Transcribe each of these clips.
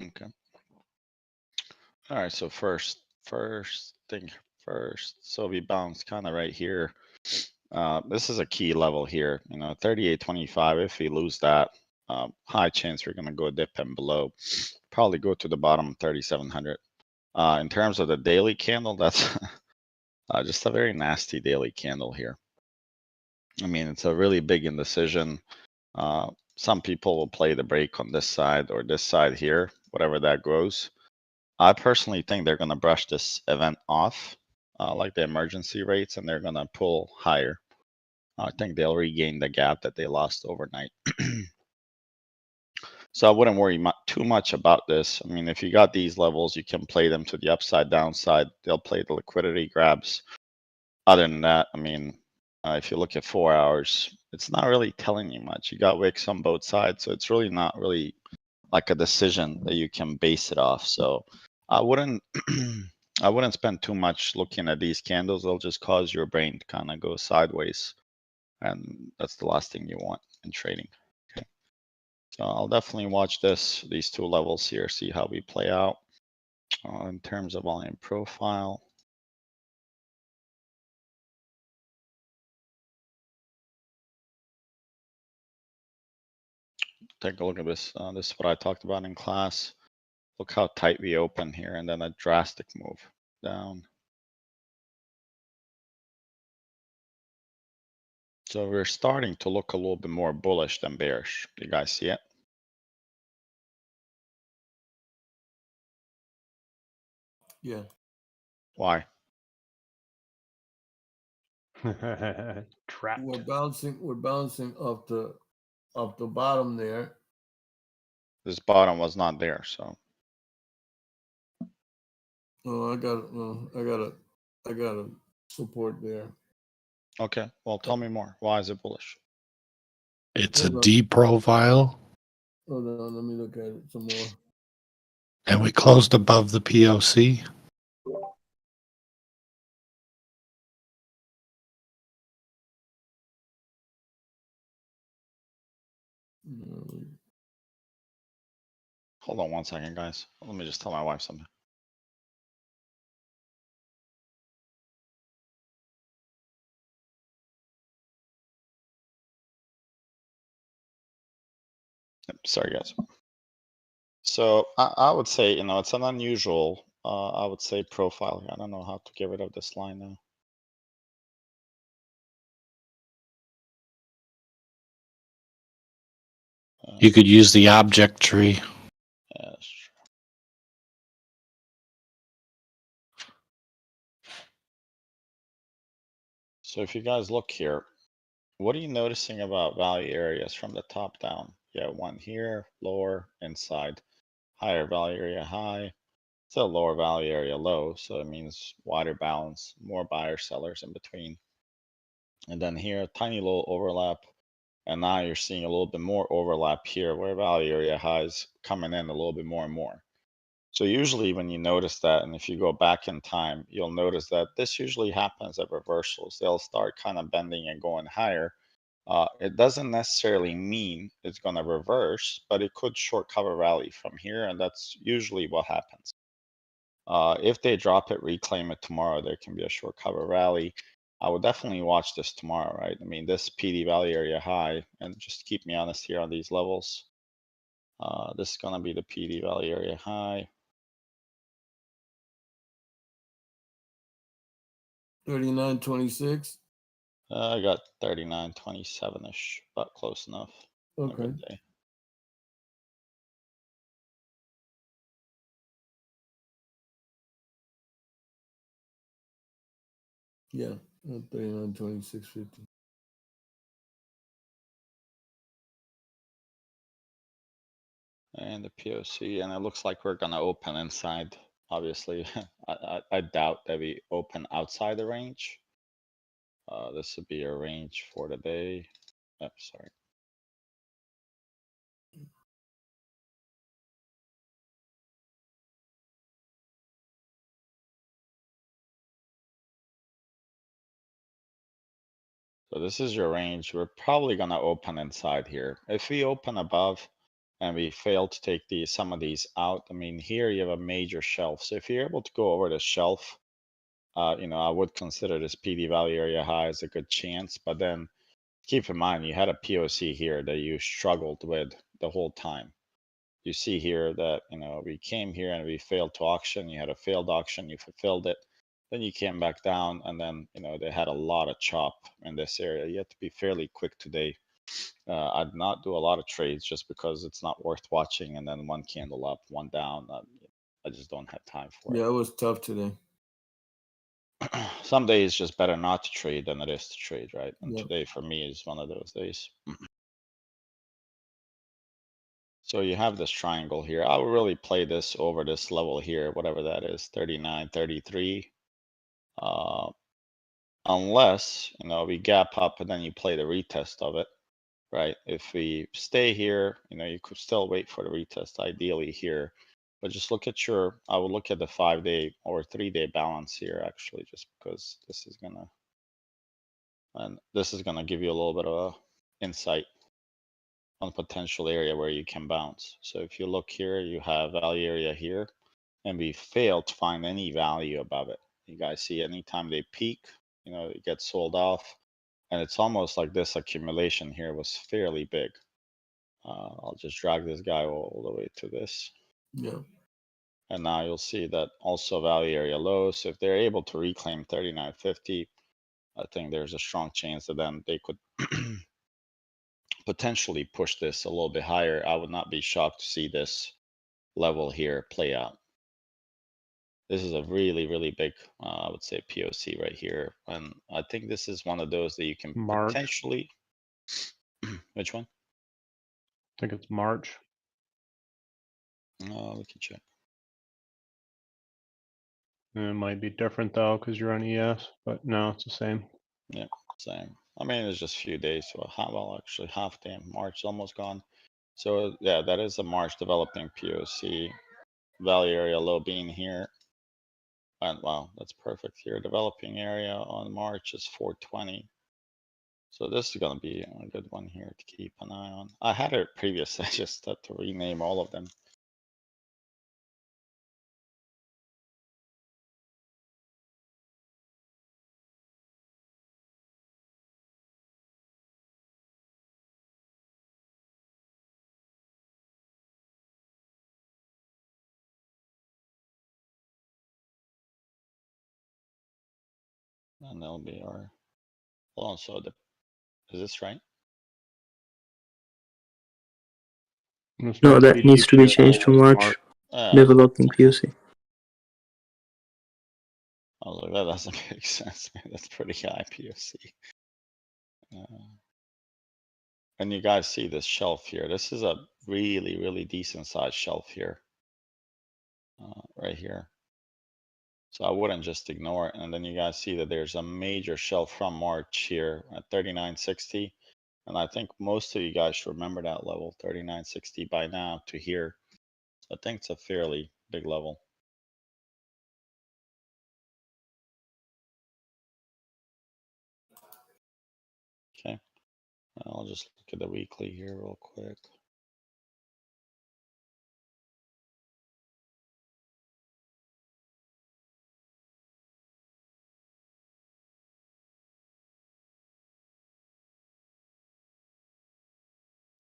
Okay. All right, so first thing first. So we bounced kind of right here. This is a key level here, 38.25. If we lose that, high chance we're going to go dip and below, probably go to the bottom 3,700. In terms of the daily candle, that's just a very nasty daily candle here. I mean, it's a really big indecision. Some people will play the break on this side or this side here, whatever that goes. I personally think they're going to brush this event off, like the emergency rates, and they're going to pull higher. I think they'll regain the gap that they lost overnight. So I wouldn't worry too much about this. I mean, if you got these levels, you can play them to the upside, downside. They'll play the liquidity grabs. Other than that, I mean, if you look at 4 hours, it's not really telling you much. You got wicks on both sides, so it's really not really like a decision that you can base it off. So I wouldn't I wouldn't spend too much looking at these candles. They'll just cause your brain to kind of go sideways, and that's the last thing you want in trading. Okay, so I'll definitely watch these two levels here, see how we play out in terms of volume profile. Take a look at this. This is what I talked about in class. Look how tight we open here, and then a drastic move down. So we're starting to look a little bit more bullish than bearish. You guys see it? Yeah. Why? Trapped. We're bouncing off the bottom there. This bottom was not there, so. Oh, I got a support there. Okay, well, tell me more. Why is it bullish? It's a D profile. Hold on, let me look at it some more. And we closed above the POC. Hold on 1 second, guys. Let me just tell my wife something. Sorry, guys. So I would say, it's an unusual, I would say profile. I don't know how to get rid of this line now. You could use the object tree. Yeah, that's true. So if you guys look here, what are you noticing about value areas from the top down? Yeah, one here, lower, inside, higher value area high, still lower value area low. So it means wider balance, more buyer sellers in between. And then here, tiny little overlap. And now you're seeing a little bit more overlap here where value area highs coming in a little bit more and more. So usually when you notice that, and if you go back in time, you'll notice that this usually happens at reversals. They'll start kind of bending and going higher. It doesn't necessarily mean it's going to reverse, but it could short cover rally from here, and that's usually what happens. If they drop it, reclaim it tomorrow, there can be a short cover rally. I would definitely watch this tomorrow, right? I mean, this PD value area high, and just keep me honest here on these levels. This is going to be the PD value area high. 39.26. I got 39.27-ish, but close enough. Okay. A good day. Yeah, 39.26.50. And the POC, and it looks like we're gonna open inside. Obviously, I doubt that we open outside the range. This would be a range for the day. Oh, sorry. So this is your range. We're probably gonna open inside here. If we open above, and we failed to take some of these out. I mean, here you have a major shelf. So if you're able to go over the shelf, you know, I would consider this PD value area high as a good chance. But then keep in mind, you had a POC here that you struggled with the whole time. You see here that, you know, we came here and we failed to auction. You had a failed auction, you fulfilled it. Then you came back down, and then, you know, they had a lot of chop in this area. You have to be fairly quick today. I'd not do a lot of trades just because it's not worth watching. And then one candle up, one down. I just don't have time for Yeah, it was tough today. it. Some days it's just better not to trade than it is to trade, right? And Yep. today for me is one of those days. So you have this triangle here. I would really play this over this level here, whatever that is, 39, 33. Unless, you know, we gap up and then you play the retest of it, right? If we stay here, you know, you could still wait for the retest ideally here. But just look at I would look at the 5-day or 3-day balance here, actually, just because this is gonna give you a little bit of a insight on potential area where you can bounce. So if you look here, you have value area here, and we fail to find any value above it. You guys see anytime they peak, you know, it gets sold off, and it's almost like this accumulation here was fairly big. I'll just drag this guy all the way to this. Yeah. And now you'll see that also value area low. So if they're able to reclaim 39.50, I think there's a strong chance that then they could potentially push this a little bit higher. I would not be shocked to see this level here play out. This is a really, really big, I would say, POC right here. And I think this is one of those that you can March. potentially. Which one? I think it's March. We can check. It might be different though, because you're on ES, but no, it's the same. Yeah, same. I mean, it's just a few days. So well, actually, half day. March is almost gone. So yeah, that is a March developing POC. Value area low being here. And wow, that's perfect here. Developing area on March is 420. So this is going to be a good one here to keep an eye on. I had it previous. I just had to rename all of them. And that'll be our. Hold on. So is this right? No, that needs to be changed to March. Developing POC. I was like, that doesn't make sense, man. That's pretty high POC. And you guys see this shelf here. This is a really, really decent sized shelf here. Right here. So I wouldn't just ignore it. And then you guys see that there's a major shelf from March here at 39.60. And I think most of you guys should remember that level, 39.60 by now to here. I think it's a fairly big level. Okay. I'll just look at the weekly here real quick.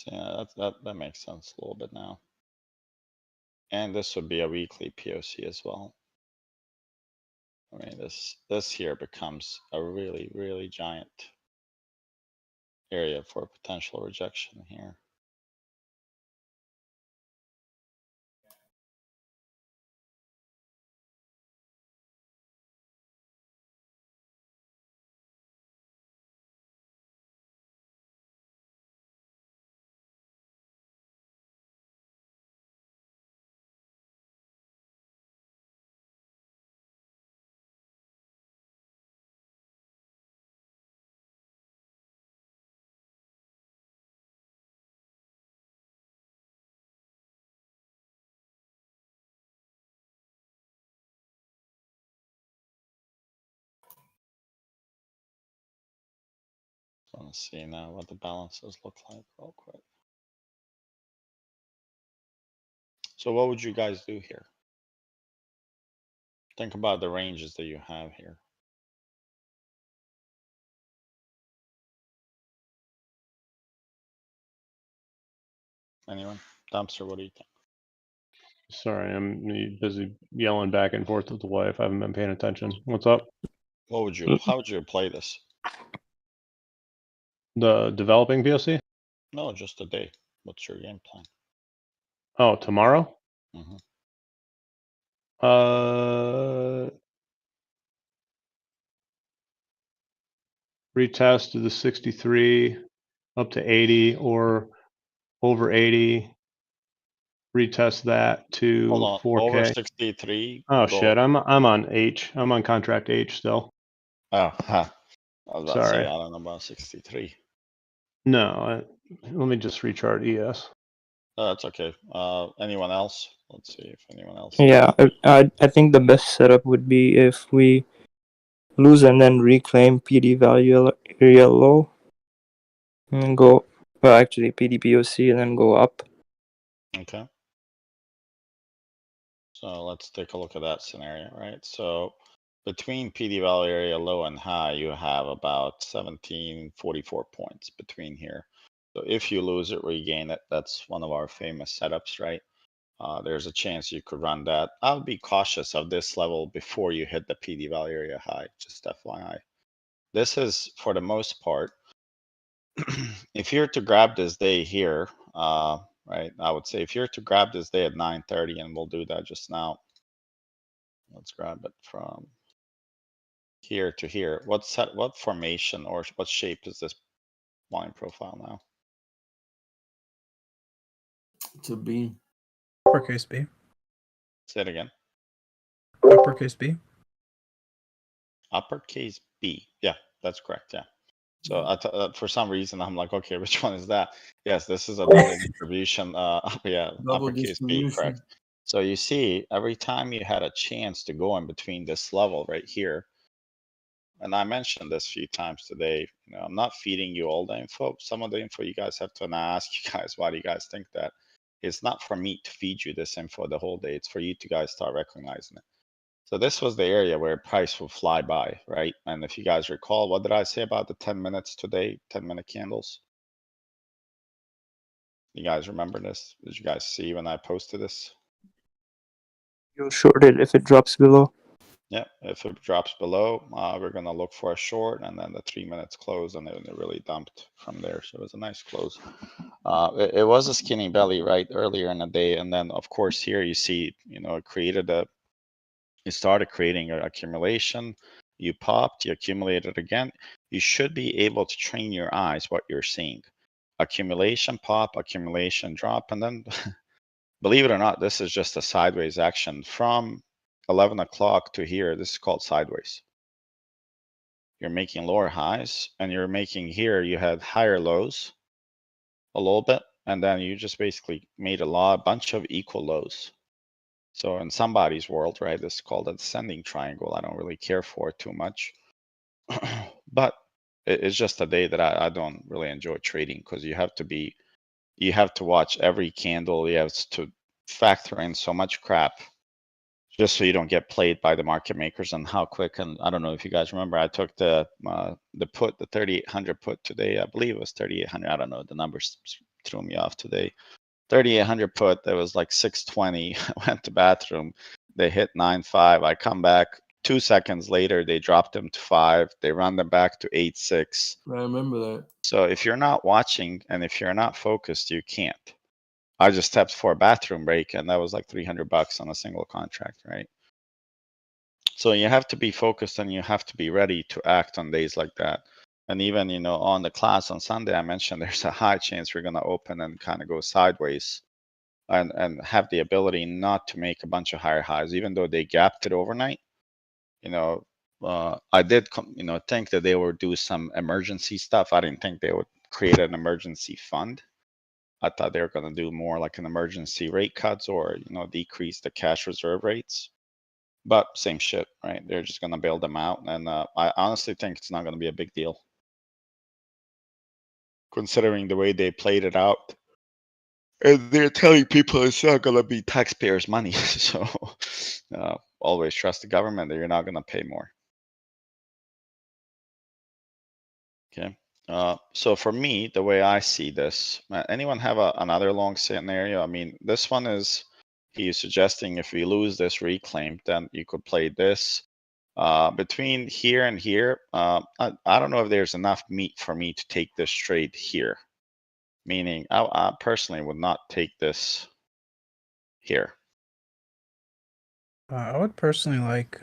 So yeah, that makes sense a little bit now. And this would be a weekly POC as well. I mean, this here becomes a really, really giant area for potential rejection here. So let's see now what the balances look like real quick. So what would you guys do here? Think about the ranges that you have here. Anyone? Dumpster, what do you think? Sorry, I'm busy yelling back and forth with the wife. I haven't been paying attention. What's up? What would you, how would you play this? The developing POC? No, just a day. What's your game plan? Oh, tomorrow? Mhm. Retest to the 63 up to 80 or over 80. Retest that to Hold on, 4K. over 63. Oh go- shit, I'm on H. I'm on contract H still. Oh, ha. I was about to say, Sorry. I don't know about 63. No, let me just rechart ES. That's okay. Anyone else? Let's see if anyone else. Yeah, I think the best setup would be if we lose and then reclaim PD value area low and go, well, actually PD POC and then go up. Okay. So let's take a look at that scenario, right? So between PD value area low and high, you have about 1744 points between here. So if you lose it, regain it. That's one of our famous setups, right? There's a chance you could run that. I would be cautious of this level before you hit the PD value area high, just FYI. This is, for the most part, if you're to grab this day here, right, I would say if you're to grab this day at 9:30, and we'll do that just now. Let's grab it from here to here. What formation or what shape is this line profile now? To B. Uppercase B. Say it again. Uppercase B. Uppercase B. Yeah, that's correct. Yeah. So for some reason, I'm like, okay, which one is that? Yes, this is a double distribution. Yeah, Double uppercase B, distribution. correct. So you see, every time you had a chance to go in between this level right here, and I mentioned this a few times today, you know, I'm not feeding you all the info. Some of the info you guys have to, and I ask you guys, why do you guys think that? It's not for me to feed you this info the whole day. It's for you to guys start recognizing it. So this was the area where price will fly by, right? And if you guys recall, what did I say about the 10 minutes today, 10-minute candles? You guys remember this? Did you guys see when I posted this? You'll short it if it drops below. Yeah, if it drops below, we're gonna look for a short, and then the 3 minutes close, and then it really dumped from there. So it was a nice close. It was a skinny belly right earlier in the day, and then of course here you see, you know, it started creating an accumulation. You popped, you accumulated again. You should be able to train your eyes what you're seeing. Accumulation, pop, accumulation, drop, and then believe it or not, this is just a sideways action from 11 o'clock to here. This is called sideways. You're making lower highs, and you're making here, you had higher lows a little bit, and then you just basically made a bunch of equal lows. So in somebody's world, right, this is called a descending triangle. I don't really care for it too much. But it's just a day that I don't really enjoy trading, because you have to watch every candle. You have to factor in so much crap just so you don't get played by the market makers and how quick. And I don't know if you guys remember, I took the put, the 3,800 put today. I believe it was 3,800. I don't know. The numbers threw me off today. 3,800 put, that was like 620. I went to bathroom. They hit 9.5. I come back 2 seconds later. They dropped them to 5. They run them back to 8.6. I remember that. So if you're not watching and if you're not focused, you can't. I just stepped for a bathroom break, and that was like $300 on a single contract, right? So you have to be focused, and you have to be ready to act on days like that. And even, you know, on the class on Sunday, I mentioned there's a high chance we're going to open and kind of go sideways and have the ability not to make a bunch of higher highs, even though they gapped it overnight. You know, I did, you know, think that they would do some emergency stuff. I didn't think they would create an emergency fund. I thought they were going to do more like an emergency rate cuts, or, you know, decrease the cash reserve rates. But same shit, right? They're just going to bail them out. And I honestly think it's not going to be a big deal, considering the way they played it out And they're telling people it's not going to be taxpayers' money. So always trust the government that you're not going to pay more. Okay. So for me, the way I see this, anyone have another long scenario? I mean, this one is, he's suggesting if we lose this reclaim, then you could play this. Between here and here, I don't know if there's enough meat for me to take this trade here. Meaning, I personally would not take this here. I would personally like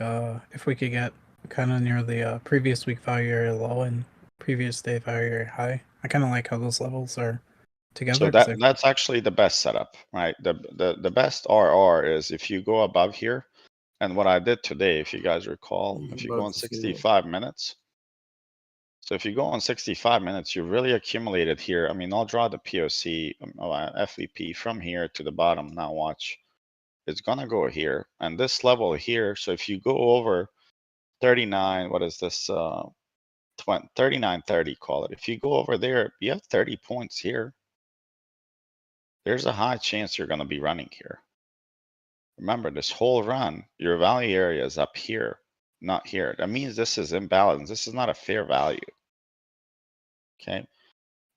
if we could get kind of near the previous week value area low and previous day value area high. I kind of like how those levels are together. So that's actually the best setup, right? The best RR is if you go above here. And what I did today, if you guys recall, if you go on 65 minutes. So if you go on 65 minutes, you really accumulated here. I mean, I'll draw the POC, FVP from here to the bottom. Now watch. It's gonna go here and this level here. So if you go over 39, what is this? 39.30, call it. If you go over there, you have 30 points here. There's a high chance you're gonna be running here. Remember, this whole run, your value area is up here, not here. That means this is imbalanced. This is not a fair value. Okay.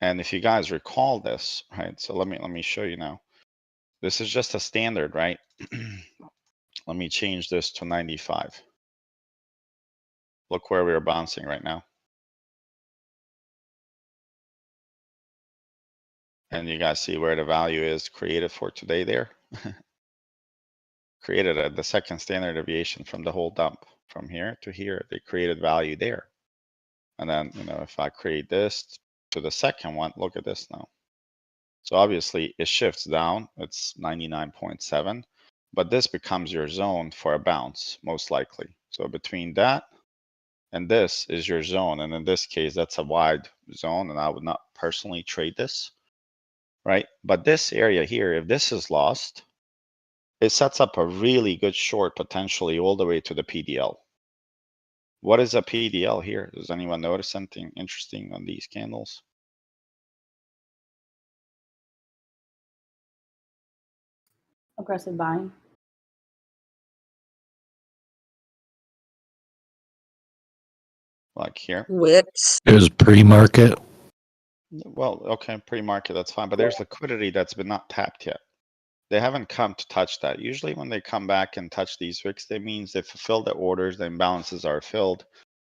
And if you guys recall this, right? So let me show you now. This is just a standard, right? Let me change this to 95. Look where we are bouncing right now. And you guys see where the value is created for today there. Created at the second standard deviation from the whole dump. From here to here, they created value there. And then, you know, if I create this to the second one, look at this now. So obviously it shifts down, it's 99.7, but this becomes your zone for a bounce, most likely. So between that and this is your zone. And in this case, that's a wide zone and I would not personally trade this, right? But this area here, if this is lost, it sets up a really good short potentially all the way to the PDL. What is a PDL here? Does anyone notice something interesting on these candles? Aggressive buying. Like here? Wicks. It was pre-market. Well, okay, pre-market, that's fine, but there's liquidity that's been not tapped yet. They haven't come to touch that. Usually when they come back and touch these wicks, that means they fulfill the orders, the imbalances are filled,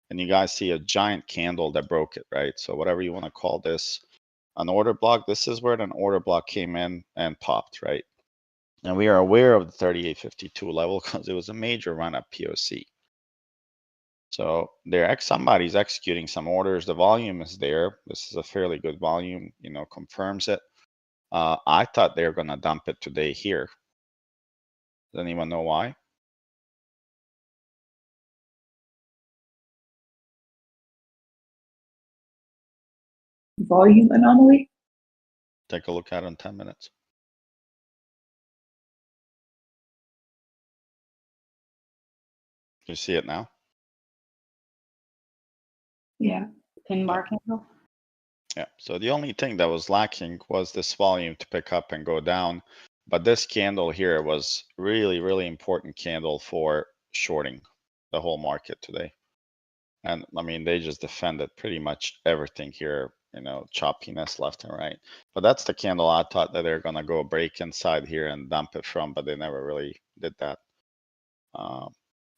and you guys see a giant candle that broke it, right? So whatever you want to call this, an order block, this is where an order block came in and popped, right? And we are aware of the 38.52 level because it was a major run up POC. So somebody's executing some orders. The volume is there. This is a fairly good volume, you know, confirms it. I thought they were going to dump it today here. Does anyone know why? Volume anomaly? Take a look at it in 10 minutes. You see it now? Yeah. Pin bar candle? Yeah. So the only thing that was lacking was this volume to pick up and go down. But this candle here was really, really important candle for shorting the whole market today. And I mean, they just defended pretty much everything here, you know, choppiness left and right. But that's the candle I thought that they're going to go break inside here and dump it from, but they never really did that.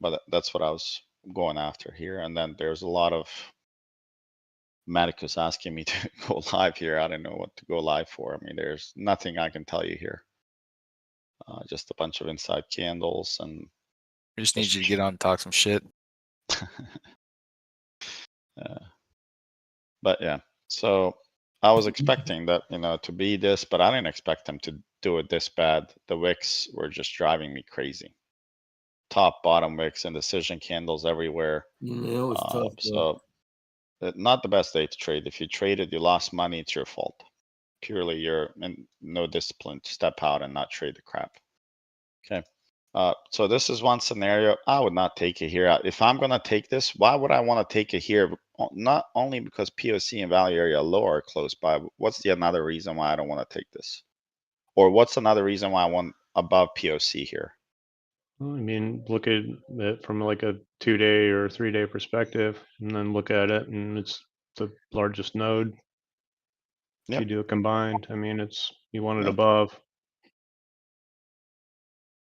But that's what I was going after here. And then there's a lot of Medicus asking me to go live here. I don't know what to go live for. I mean, there's nothing I can tell you here. Just a bunch of inside candles and. We just need you to get on and talk some shit. But yeah, so I was expecting that, you know, to be this, but I didn't expect them to do it this bad. The wicks were just driving me crazy. Top, bottom wicks, indecision candles everywhere. Yeah, it was tough. So not the best day to trade. If you traded, you lost money, it's your fault. Purely you're in no discipline to step out and not trade the crap. Okay. So this is one scenario. I would not take it here. If I'm going to take this, why would I want to take it here? Not only because POC and value area low are close by, what's the another reason why I don't want to take this? Or what's another reason why I want above POC here? Well, I mean, look at it from like a 2-day or 3-day perspective, and then look at it, and it's the largest node. If Yep. you do it combined, I mean, you want it Yep. above.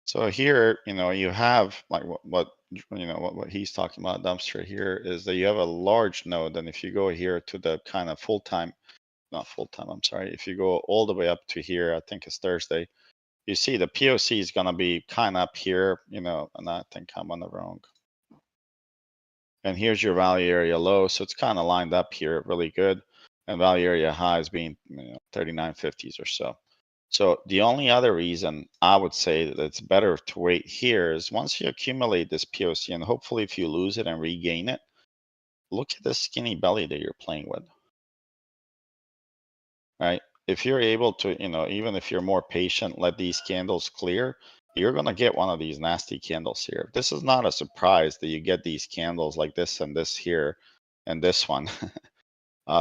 So here, you have like what he's talking about, dumpster here, is that you have a large node. And if you go here to the kind of not full-time, I'm sorry. If you go all the way up to here, I think it's Thursday, you see the POC is going to be kind of up here, and I think I'm on the wrong. And here's your value area low. So it's kind of lined up here really good. And value area high is being 39.50s or so. So the only other reason I would say that it's better to wait here is once you accumulate this POC, and hopefully if you lose it and regain it, look at the skinny belly that you're playing with. Right? If you're able to, even if you're more patient, let these candles clear, you're going to get one of these nasty candles here. This is not a surprise that you get these candles like this and this here and this one.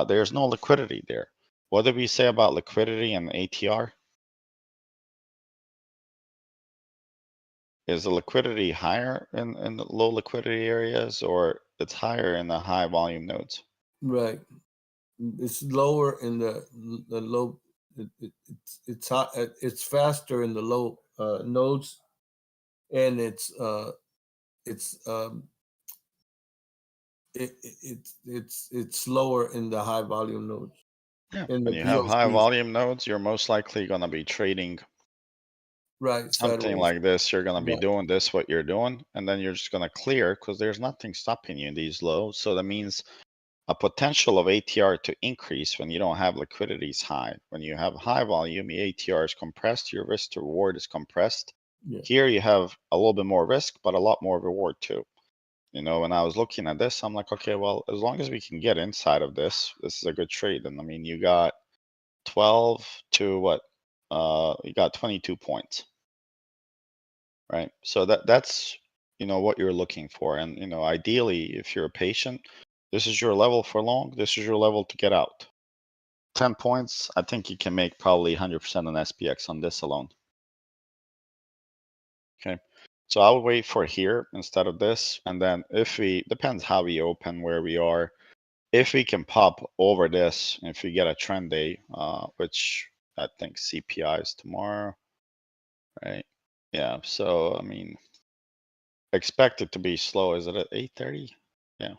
There's no liquidity there. What did we say about liquidity and ATR? Is the liquidity higher in the low liquidity areas, or it's higher in the high volume nodes? Right. It's lower in the low. It's hot. It's faster in the low nodes, and it's slower in the high volume nodes. Yeah. In When the you have high POCs. volume nodes, you're most likely going to be trading Right. something Sideways. like this. You're going to be Right. doing this, what you're doing, and then you're just going to clear because there's nothing stopping you in these lows. So that means a potential of ATR to increase when you don't have liquidity is high. When you have high volume, your ATR is compressed, your risk to reward is compressed. Yeah. Here you have a little bit more risk, but a lot more reward too. When I was looking at this, I'm like, okay, well, as long as we can get inside of this, this is a good trade. And I mean, you got 12 to what? You got 22 points, right? So that's, what you're looking for. And, ideally, if you're a patient, this is your level for long. This is your level to get out. 10 points. I think you can make probably 100% on SPX on this alone. Okay. So I'll wait for here instead of this. And then depends how we open, where we are. If we can pop over this, if we get a trend day, which I think CPI is tomorrow, right? Yeah. So, I mean, expect it to be slow. Is it at 8:30? Yeah.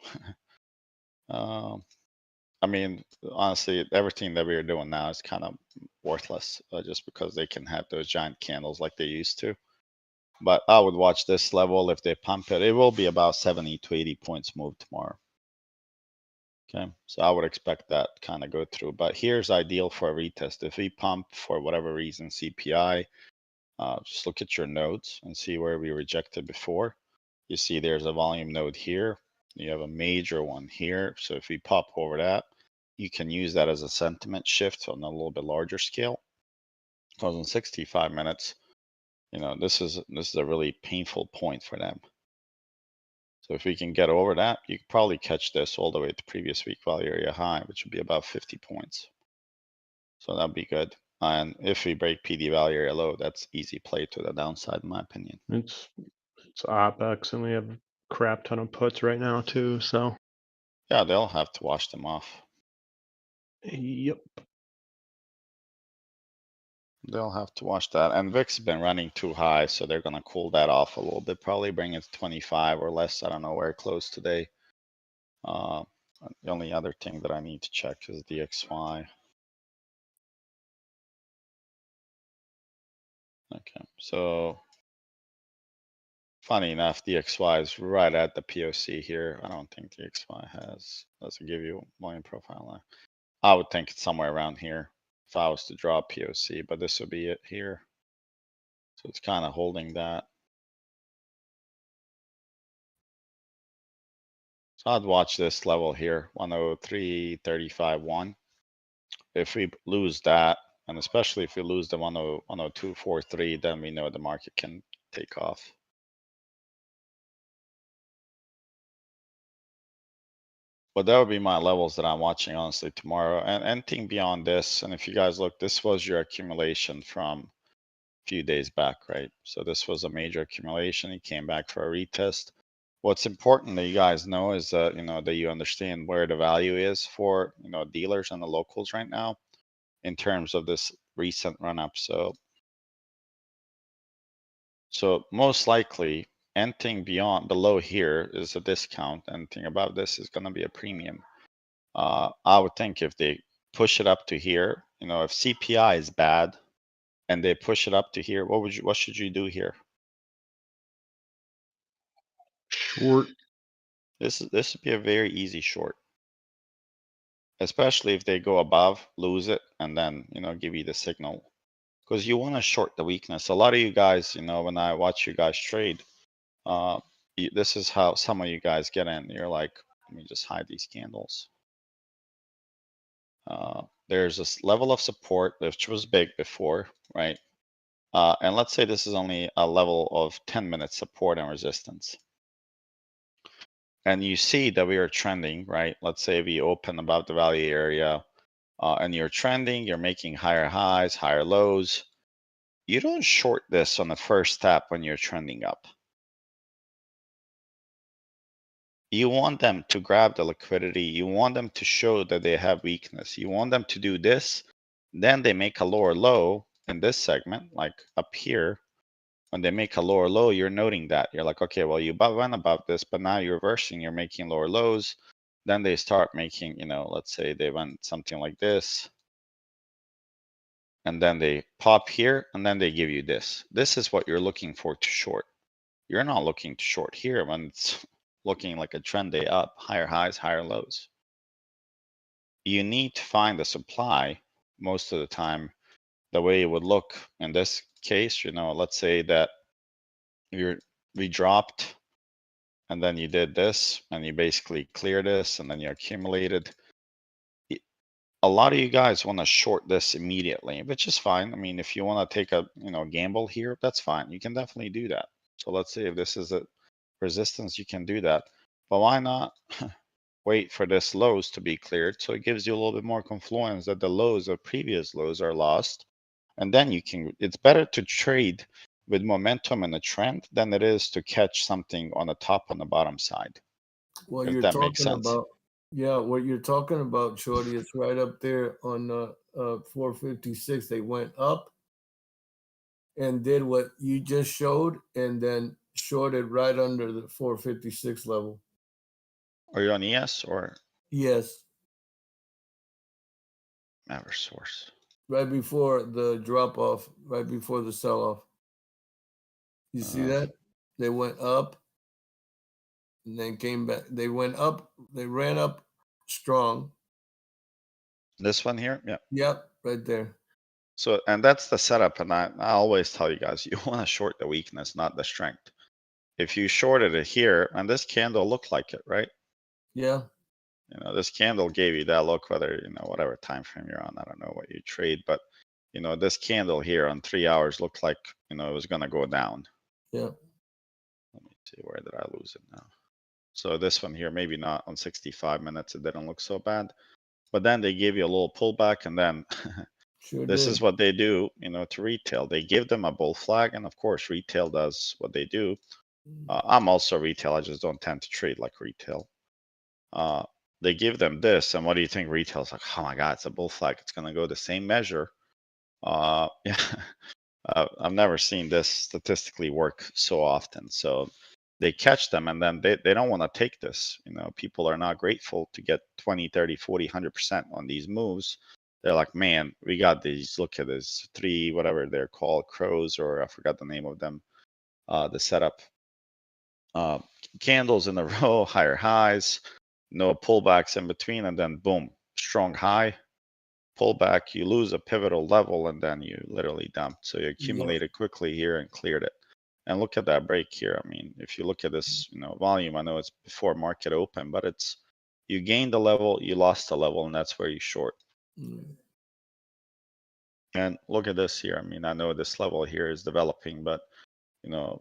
I mean, honestly, everything that we are doing now is kind of worthless just because they can have those giant candles like they used to. But I would watch this level if they pump it. It will be about 70 to 80 points move tomorrow. Okay, so I would expect that kind of go through. But here's ideal for a retest. If we pump for whatever reason CPI, just look at your nodes and see where we rejected before. You see there's a volume node here. You have a major one here. So if we pop over that, you can use that as a sentiment shift on a little bit larger scale. Because in 65 minutes, this is a really painful point for them. So if we can get over that, you could probably catch this all the way to previous week value area high, which would be about 50 points. So that'd be good. And if we break PD value area low, that's easy play to the downside, in my opinion. It's OPEX, and we have a crap ton of puts right now too. So Yeah, they'll have to wash them off. yep. They'll have to watch that. And VIX has been running too high, so they're going to cool that off a little bit. Probably bring it to 25 or less. I don't know where it closed today. The only other thing that I need to check is DXY. Okay, so funny enough, DXY is right at the POC here. I don't think DXY doesn't give you volume profile line. I would think it's somewhere around here if I was to draw POC, but this would be it here. So it's kind of holding that. So I'd watch this level here, 103.35.1. If we lose that, and especially if we lose the 102.43, then we know the market can take off. But that would be my levels that I'm watching honestly tomorrow. And anything beyond this, and if you guys look, this was your accumulation from few days back, right? So this was a major accumulation. He came back for a retest. What's important that you guys know is that, that you understand where the value is for, dealers and the locals right now in terms of this recent run up. So most likely anything beyond below here is a discount. Anything above this is going to be a premium. I would think if they push it up to here, if CPI is bad and they push it up to here, what should you do here? Short. This would be a very easy short, especially if they go above, lose it, and then give you the signal, because you want to short the weakness. A lot of you guys, when I watch you guys trade, this is how some of you guys get in. You're like, let me just hide these candles. There's this level of support which was big before, right? And let's say this is only a level of 10-minute support and resistance. And you see that we are trending, right? Let's say we open above the value area and you're trending, you're making higher highs, higher lows. You don't short this on the first tap when you're trending up. You want them to grab the liquidity. You want them to show that they have weakness. You want them to do this. Then they make a lower low in this segment, like up here. When they make a lower low, you're noting that. You're like, okay, well, you went above this, but now you're reversing, you're making lower lows. Then they start making, let's say they went something like this. And then they pop here, and then they give you this. This is what you're looking for to short. You're not looking to short here when it's looking like a trend day up, higher highs, higher lows. You need to find the supply most of the time. The way it would look in this case, let's say that we dropped and then you did this and you basically clear this and then you accumulated. A lot of you guys want to short this immediately, which is fine. I mean, if you want to take a gamble here, that's fine. You can definitely do that. So let's say if this is a resistance, you can do that. But why not wait for this lows to be cleared, so it gives you a little bit more confluence that the lows of previous lows are lost, and then you can. It's better to trade with momentum and a trend than it is to catch something on the top and the bottom side. What If you're that makes talking sense. about, yeah, what you're talking about, Shorty, it's right up there on 456. They went up and did what you just showed, and then shorted right under the 456 level. Are you on ES or Yes, Eversource? right before the drop off, right before the sell off. You see that? They went up and then came back. They went up, they ran up strong. This one here, yeah. Yep, right there. So, and that's the setup. And I always tell you guys, you want to short the weakness, not the strength. If you shorted it here, and this candle looked like it, right? Yeah. This candle gave you that look, whether, whatever time frame you're on. I don't know what you trade, but, this candle here on 3 hours looked like, it was going to go down. Yeah. Let me see, where did I lose it now? So this one here, maybe not on 65 minutes. It didn't look so bad. But then they give you a little pullback, and then Sure this did. is what they do, to retail. They give them a bull flag, and of course, retail does what they do. I'm also retail. I just don't tend to trade like retail. They give them this, and what do you think? Retail's like, oh my god, it's a bull flag. It's gonna go the same measure. Yeah, I've never seen this statistically work so often. So they catch them, and then they don't want to take this. People are not grateful to get 20, 30, 40, 100% on these moves. They're like, man, we got these. Look at this, 3, whatever they're called, crows, or I forgot the name of them. The setup. Candles in a row, higher highs, no pullbacks in between, and then boom, strong high, pullback, you lose a pivotal level, and then you literally dumped. So you accumulated quickly here and cleared it. And look at that break here. I mean, if you look at this, volume, I know it's before market open, but it's, you gained a level, you lost a level, and that's where you short. And look at this here. I mean, I know this level here is developing, but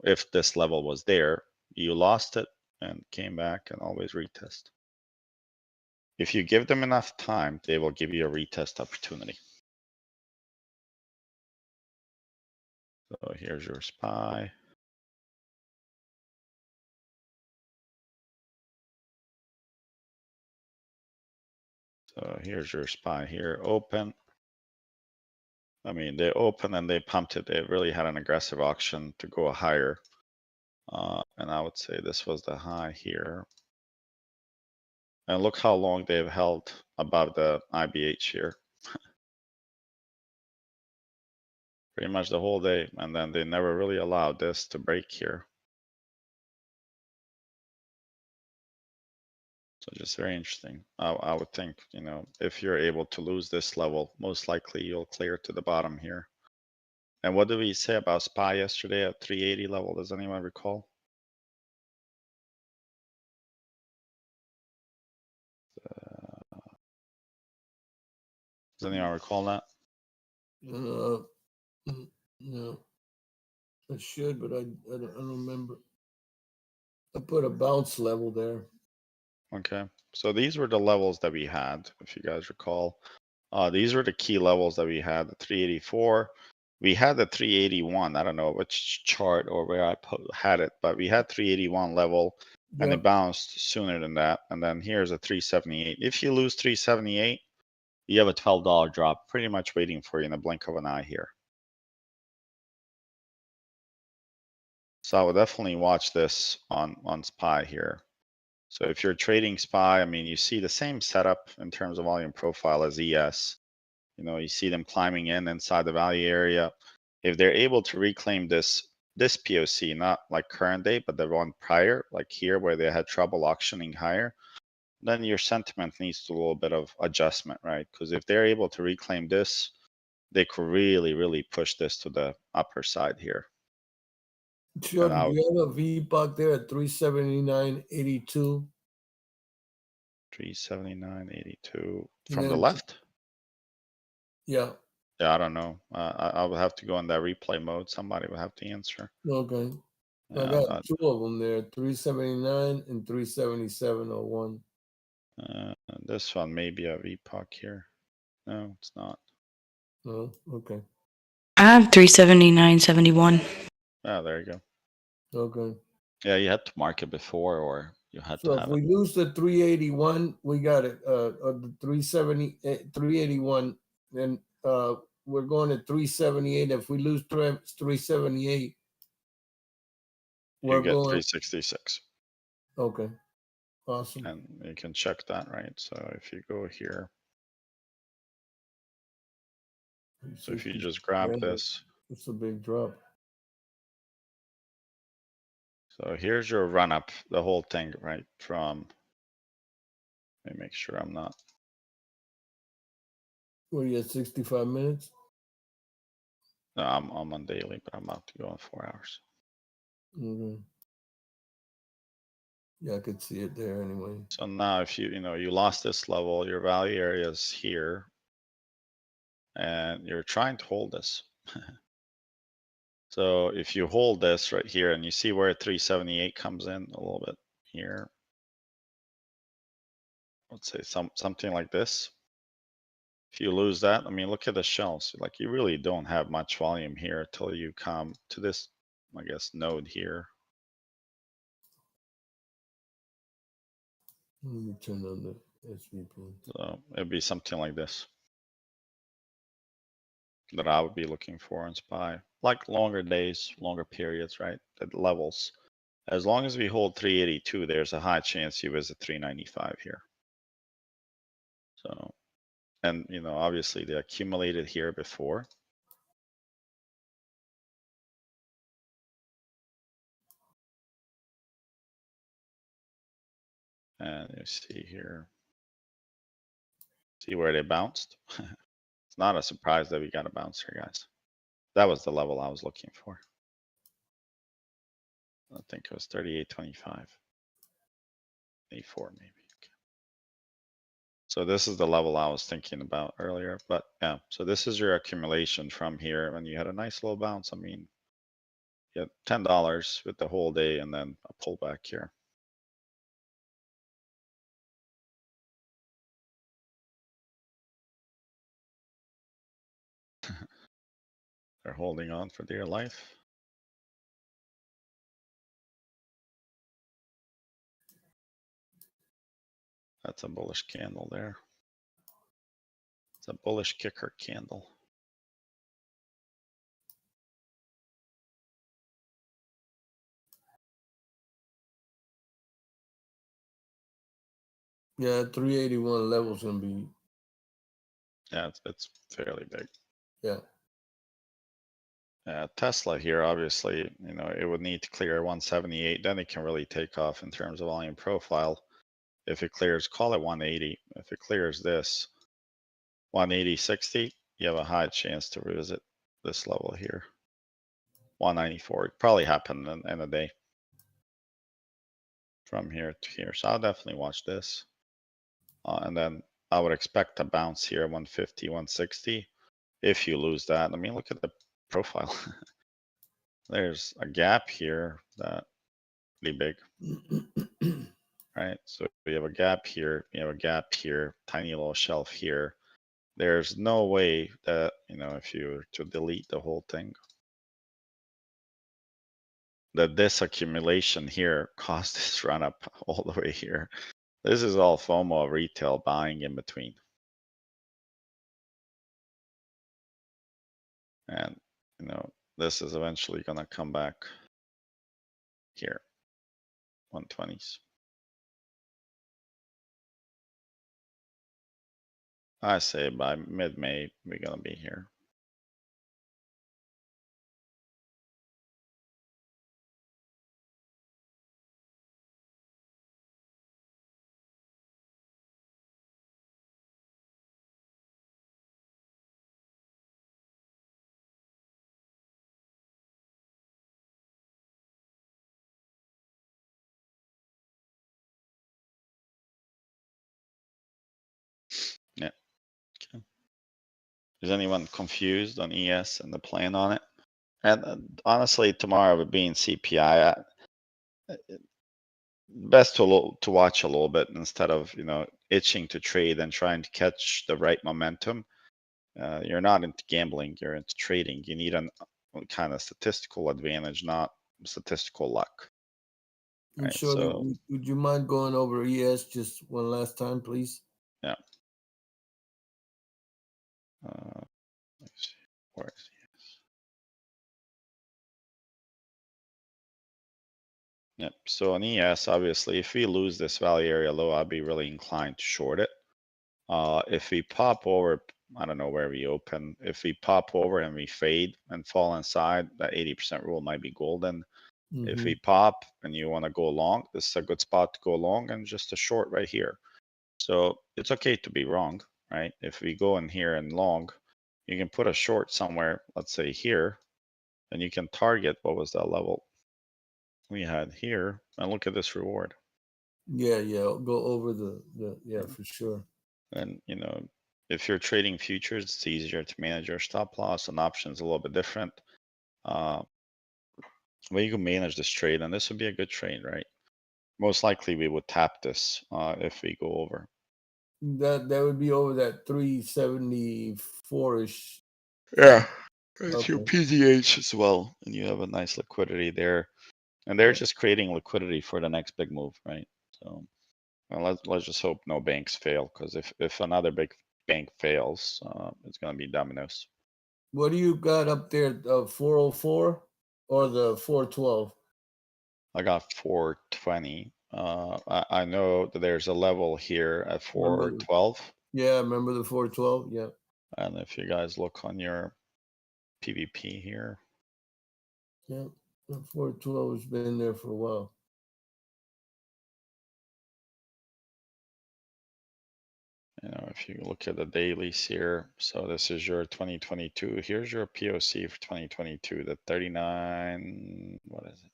if this level was there, you lost it and came back and always retest. If you give them enough time, they will give you a retest opportunity. So here's your SPY. So here's your SPY here, open. I mean, they opened and they pumped it. They really had an aggressive auction to go higher. And I would say this was the high here. And look how long they've held above the IBH here. Pretty much the whole day. And then they never really allowed this to break here. So just very interesting. I would think, you know, if you're able to lose this level, most likely you'll clear to the bottom here. And what did we say about SPY yesterday at 380 level? Does anyone recall? Does anyone recall that? No, I should, but I don't remember. I put a bounce level there. Okay, so these were the levels that we had, if you guys recall. These were the key levels that we had, the 384. We had the 381. I don't know which chart or where I had it, but we had 381 level and Yeah. it bounced sooner than that. And then here's a 378. If you lose 378, you have a $12 drop pretty much waiting for you in the blink of an eye here. So I would definitely watch this on SPY here. So if you're trading SPY, I mean, you see the same setup in terms of volume profile as ES. You know, you see them climbing in inside the value area. If they're able to reclaim this POC, not like current day, but the one prior, like here where they had trouble auctioning higher, then your sentiment needs to a little bit of adjustment, right? Because if they're able to reclaim this, they could really push this to the upper side here. Sure. Do you have a VPOC there at 379.82? 379.82 from the then- left? Yeah. Yeah, I don't know. I would have to go in that replay mode. Somebody would have to answer. Okay. I got two of them there, 379 and 377.01. This one may be a VPOC here. No, it's not. Oh, okay. I have 379.71. Oh, there you go. Okay. Yeah, you had to mark it before, or you had So to if have we it. lose the 381, we got it. The 381, then we're going to 378. If we lose 378, we're You get going. 366. Okay. Awesome. And you can check that, right? So if you go here, so if you just grab Yeah, this, it's a big drop. so here's your run up, the whole thing, right? From, let me make sure I'm not. What are you at 65 minutes? No, I'm on daily, but I'm about to go in 4 hours. Okay. Yeah, I could see it there anyway. So now if you lost this level, your value area is here. And you're trying to hold this. So if you hold this right here and you see where 378 comes in a little bit here, let's say something like this. If you lose that, I mean, look at the shells. Like you really don't have much volume here till you come to this, I guess, node here. Let me turn on the SVP. So it'd be something like this that I would be looking for in SPY, like longer days, longer periods, right? At levels. As long as we hold 382, there's a high chance you visit 395 here. So, and obviously they accumulated here before. And you see here, see where they bounced. It's not a surprise that we got a bounce here, guys. That was the level I was looking for. I think it was 38.25. 84 maybe. Okay. So this is the level I was thinking about earlier, but yeah, so this is your accumulation from here, and you had a nice little bounce. I mean, you had $10 with the whole day and then a pullback here. They're holding on for dear life. That's a bullish candle there. It's a bullish kicker candle. Yeah, 381 level's gonna be, Yeah, it's fairly big. yeah. Tesla here, obviously, it would need to clear 178. Then it can really take off in terms of volume profile. If it clears, call it 180. If it clears this 180.60, you have a high chance to revisit this level here. 194. It probably happened in a day from here to here. So I'll definitely watch this. And then I would expect a bounce here, 150, 160. If you lose that, I mean, look at the profile. There's a gap here that pretty big, right? So we have a gap here, you have a gap here, tiny little shelf here. There's no way that, if you were to delete the whole thing, that this accumulation here caused this run up all the way here. This is all FOMO retail buying in between. And, this is eventually going to come back here, 120s. I say by mid-May, we're going to be here. Yeah. Okay. Is anyone confused on ES and the plan on it? And honestly, tomorrow with being CPI, best to watch a little bit instead of itching to trade and trying to catch the right momentum. You're not into gambling, you're into trading. You need a kind of statistical advantage, not statistical luck. And Right, Shorty, so would you mind going over ES just one last time, please? yeah. Let's see. Where is ES? Yep. So on ES, obviously, if we lose this value area low, I'd be really inclined to short it. If we pop over, I don't know where we open. If we pop over and we fade and fall inside, that 80% rule might be golden. If we pop and you want to go long, this is a good spot to go long and just a short right here. So it's okay to be wrong, right? If we go in here and long, you can put a short somewhere, let's say here, and you can target, what was that level we had here, and look at this reward. Yeah, go over the yeah, for sure. And if you're trading futures, it's easier to manage your stop loss, and options a little bit different. Well, you can manage this trade, and this would be a good trade, right? Most likely we would tap this if we go over. That would be over that 374-ish. Yeah. It's your Okay. PDH as well, and you have a nice liquidity there. And they're just creating liquidity for the next big move, right? So let's just hope no banks fail, because if another big bank fails, it's going to be dominoes. What do you got up there? 404 or the 412? I got 420. I know that there's a level here at 412. Yeah, remember the 412? Yeah. And if you guys look on your PVP here, Yeah, the 412 has been there for a while. if you look at the dailies here, so this is your 2022. Here's your POC for 2022, the 39, what is it?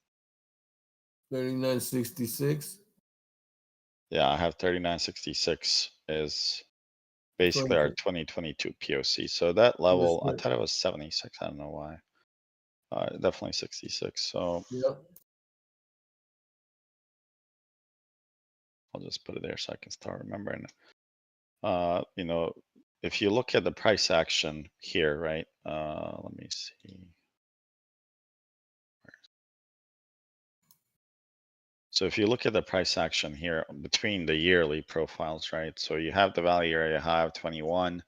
3966. Yeah, I have 3966 is basically our 2022 POC. So that level, I thought it was 76. I don't know why. Definitely 66. So Yep. I'll just put it there so I can start remembering. if you look at the price action here, right? Let me see. So if you look at the price action here between the yearly profiles, right? So you have the value area high of 21.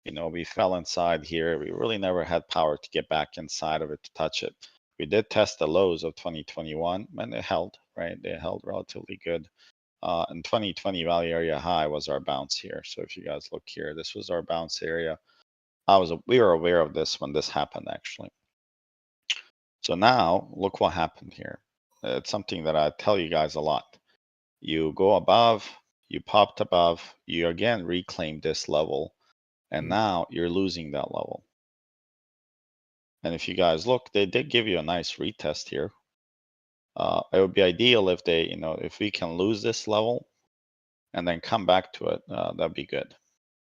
You know, we fell inside here. We really never had power to get back inside of it to touch it. We did test the lows of 2021 and it held, right? They held relatively good. And 2020 value area high was our bounce here. So if you guys look here, this was our bounce area. We were aware of this when this happened actually. So now look what happened here. It's something that I tell you guys a lot. You go above, you popped above, you again reclaim this level, and now you're losing that level. And if you guys look, they did give you a nice retest here. It would be ideal if they, you know, if we can lose this level and then come back to it, that'd be good,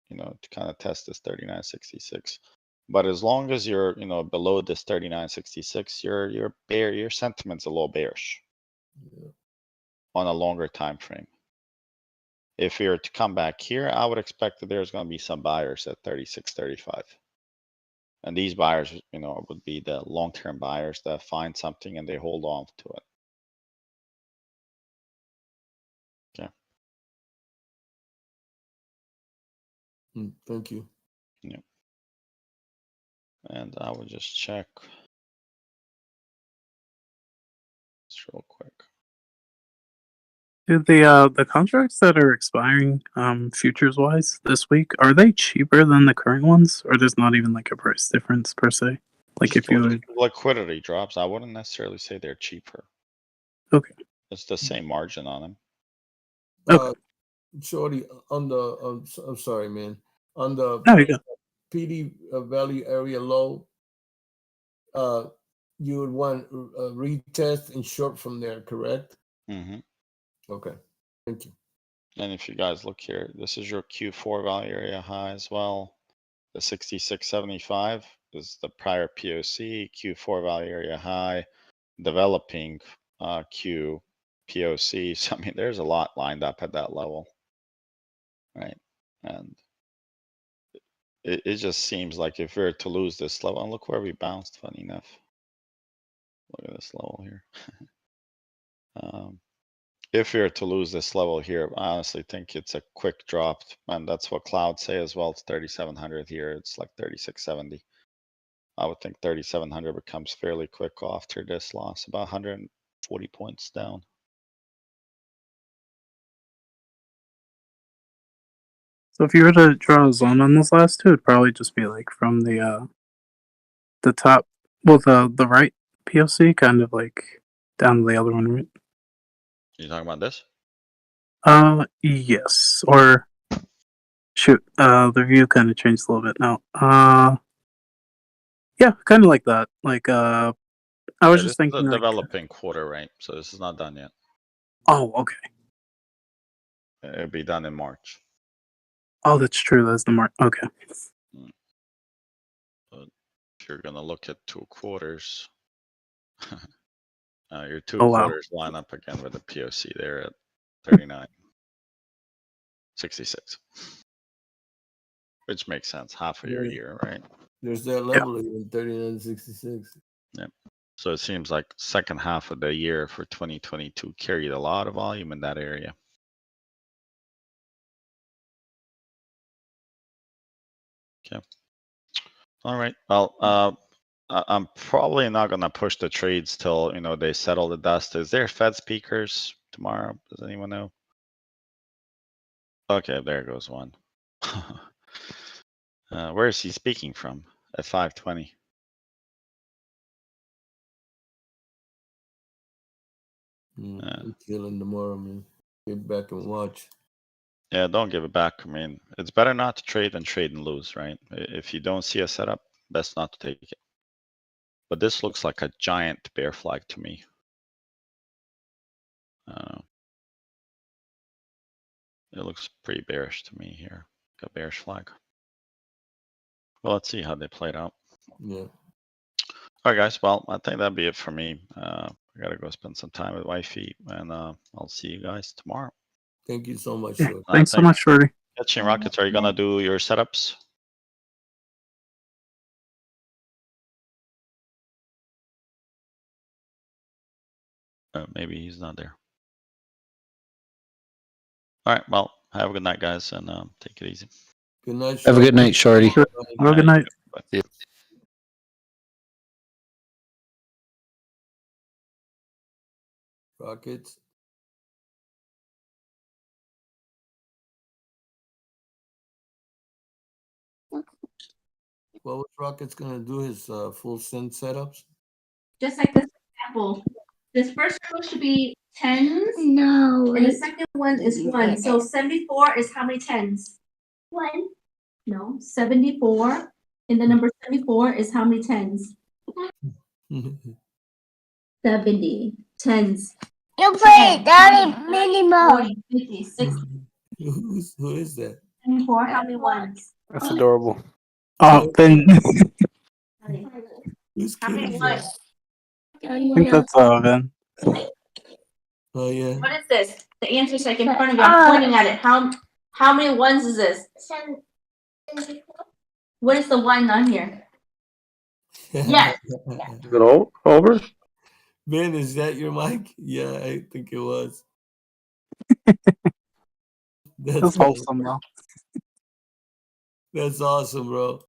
you know, to kind of test this 39.66. But as long as you're, you know, below this 39.66, your sentiment's a little bearish on a longer time frame. If we were to come back here, I would expect that there's going to be some buyers at 36.35. And these buyers, you know, would be the long-term buyers that find something and they hold on to it. Okay. Thank you. Yeah. And I would just check this real quick. Do the contracts that are expiring futures wise this week, are they cheaper than the current ones, or there's not even like a price difference per se? Like Just if you the liquidity drops, I wouldn't necessarily say they're cheaper. Okay. It's the same margin on them. Okay. Shorty, on the I'm sorry, man. On the No, you go. PD value area low, you would want retest and short from there, correct? Mm-hmm. Okay, thank you. And if you guys look here, this is your Q4 value area high as well. The 66.75 is the prior POC, Q4 value area high, developing Q POC. So I mean, there's a lot lined up at that level, right? And it just seems like if we were to lose this level, and look where we bounced, funny enough. Look at this level here. If we were to lose this level here, I honestly think it's a quick drop, and that's what clouds say as well. It's 3,700 here. It's like 3670. I would think 3,700 becomes fairly quick after this loss, about 140 points down. So if you were to draw a zone on those last two, it'd probably just be like from the top, well, the right POC, kind of like down to the other one, right? You talking about this? Yes. Or shoot, the view kind of changed a little bit now. Yeah, kind of like that. Like, I was Yeah, just this is thinking, a like, developing quarter, right? So this is not done yet. oh, okay. It'll be done in March. Oh, that's true. That's the mark. Okay. But if you're gonna look at 2 quarters, your 2 Oh, wow. quarters line up again with the POC there at 39.66, which makes sense. Half of your year, right? There's that level in 39.66. Yeah. So it seems like second half of the year for 2022 carried a lot of volume in that area. Okay. All right. Well, I'm probably not gonna push the trades till, you know, they settle the dust. Is there Fed speakers tomorrow? Does anyone know? Okay, there goes one. Where is he speaking from? At 5:20. I'm killing tomorrow, man. Get back and watch. Yeah, don't give it back. I mean, it's better not to trade than trade and lose, right? If you don't see a setup, best not to take it. But this looks like a giant bear flag to me. It looks pretty bearish to me here. Like a bearish flag. Well, let's see how they played out. Yeah. All right, guys. Well, I think that'd be it for me. I gotta go spend some time with wifey, and I'll see you guys tomorrow. Thank you so much, Yeah. Shorty. Thanks so much, Shorty. Catching Rockets, are you gonna do your setups? Maybe he's not there. All right. Well, have a good night, guys, and take it easy. Good night. Have a good night, Shorty. Have a good night. Bye. Rockets. What was Rockets gonna do? His full send setups? Just like this example, this first row should be tens. No. And the second one is one. So 74 is how many tens? One. No, 74. And the number 74 is how many tens? 70. Tens. You play Daddy Minimo. 40, 50, 60. Who is that? 74, how many ones? That's adorable. Oh, then Who's How kid many is ones? that? I think that's Vin. Oh yeah. What is this? The answer's like in front of you. I'm pointing at it. How many ones is this? 74. What is the one on here? Yes. Is it over? Ben, is that your mic? Yeah, I think it was. That's wholesome though. That's awesome, bro.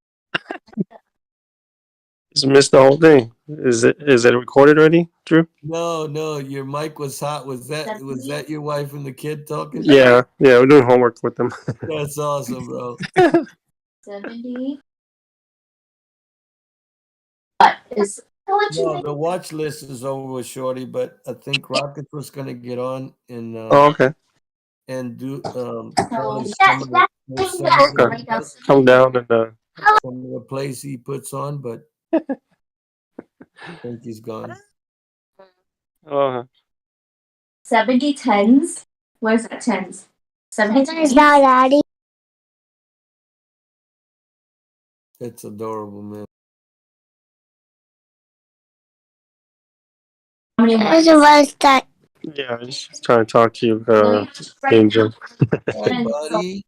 Just missed the whole thing. Is it recorded already, Drew? No, your mic was hot. Was that your wife and the kid talking? Yeah, we're doing homework with them. That's awesome, bro. 70. What is No, the watch list is over with Shorty, but I think Rockets was gonna get on and Oh, okay. and do So- Come down and some of the plays he puts on, but I think he's gone. 70 tens? Where's that tens? 70 Is tens? that Daddy? It's adorable, man. How many There's ones? a one that. yeah, just trying to talk to you, Angel. Hi, buddy.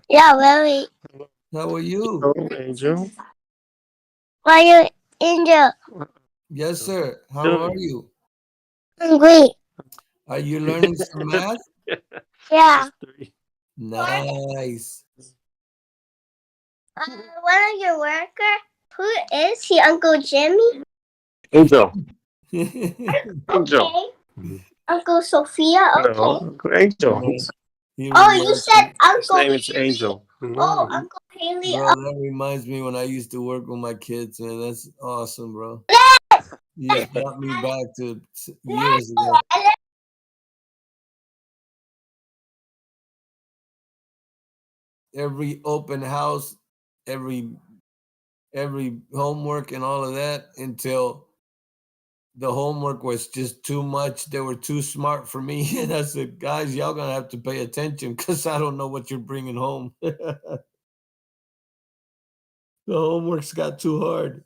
Yeah, really. How are you? Hello, Angel. Why you Angel? Yes, sir. How are you? Hungry. Are you learning some math? Yeah. Nice. One of your worker. Who is he? Uncle Jimmy? Angel. Okay. Uncle Sophia. Okay. No, Angel. Oh, you said His Uncle. name is Angel. Oh, Uncle Haley. Bro, that reminds me when I used to work with my kids, man. That's awesome, bro. You brought me back to years ago. Every open house, every homework and all of that until the homework was just too much. They were too smart for me. And I said, guys, y'all gonna have to pay attention because I don't know what you're bringing home. The homework's got too hard.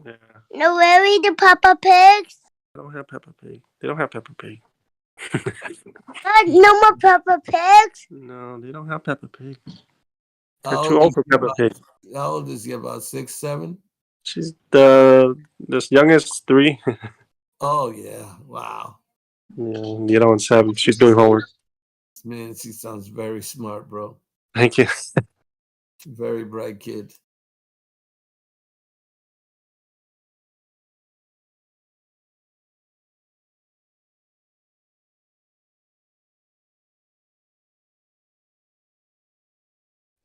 Yeah. No, worry, the Papa Pigs. They don't have Peppa Pig. They don't have Peppa Pig. No more Papa Pigs. No, they don't have Peppa Pig. They're How too old old for is he Peppa about- Pig. How old is he? About 6, 7? She's the youngest 3. Oh yeah. Wow. Yeah, the other one's 7. She's doing homework. Man, she sounds very smart, bro. Thank you. Very bright kid.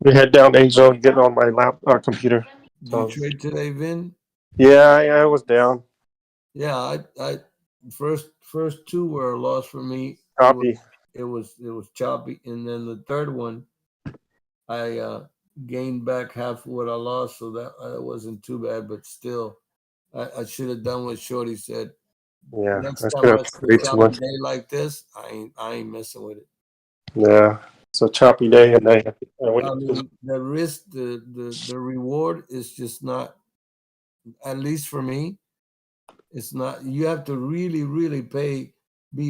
We head down Angel and get on my computer. Did you trade today, Vin? Yeah, I was down. Yeah, I first 2 were a loss for me. Copy. It was choppy, and then the third one, I gained back half of what I lost, so that wasn't too bad. But still, I should have done what Shorty said. Yeah, Next I time spent I up see way a too choppy much. day like this, I ain't messing with it. Yeah, it's a choppy day, and I mean, the risk, the reward is just not. At least for me, it's not. You have to really, really be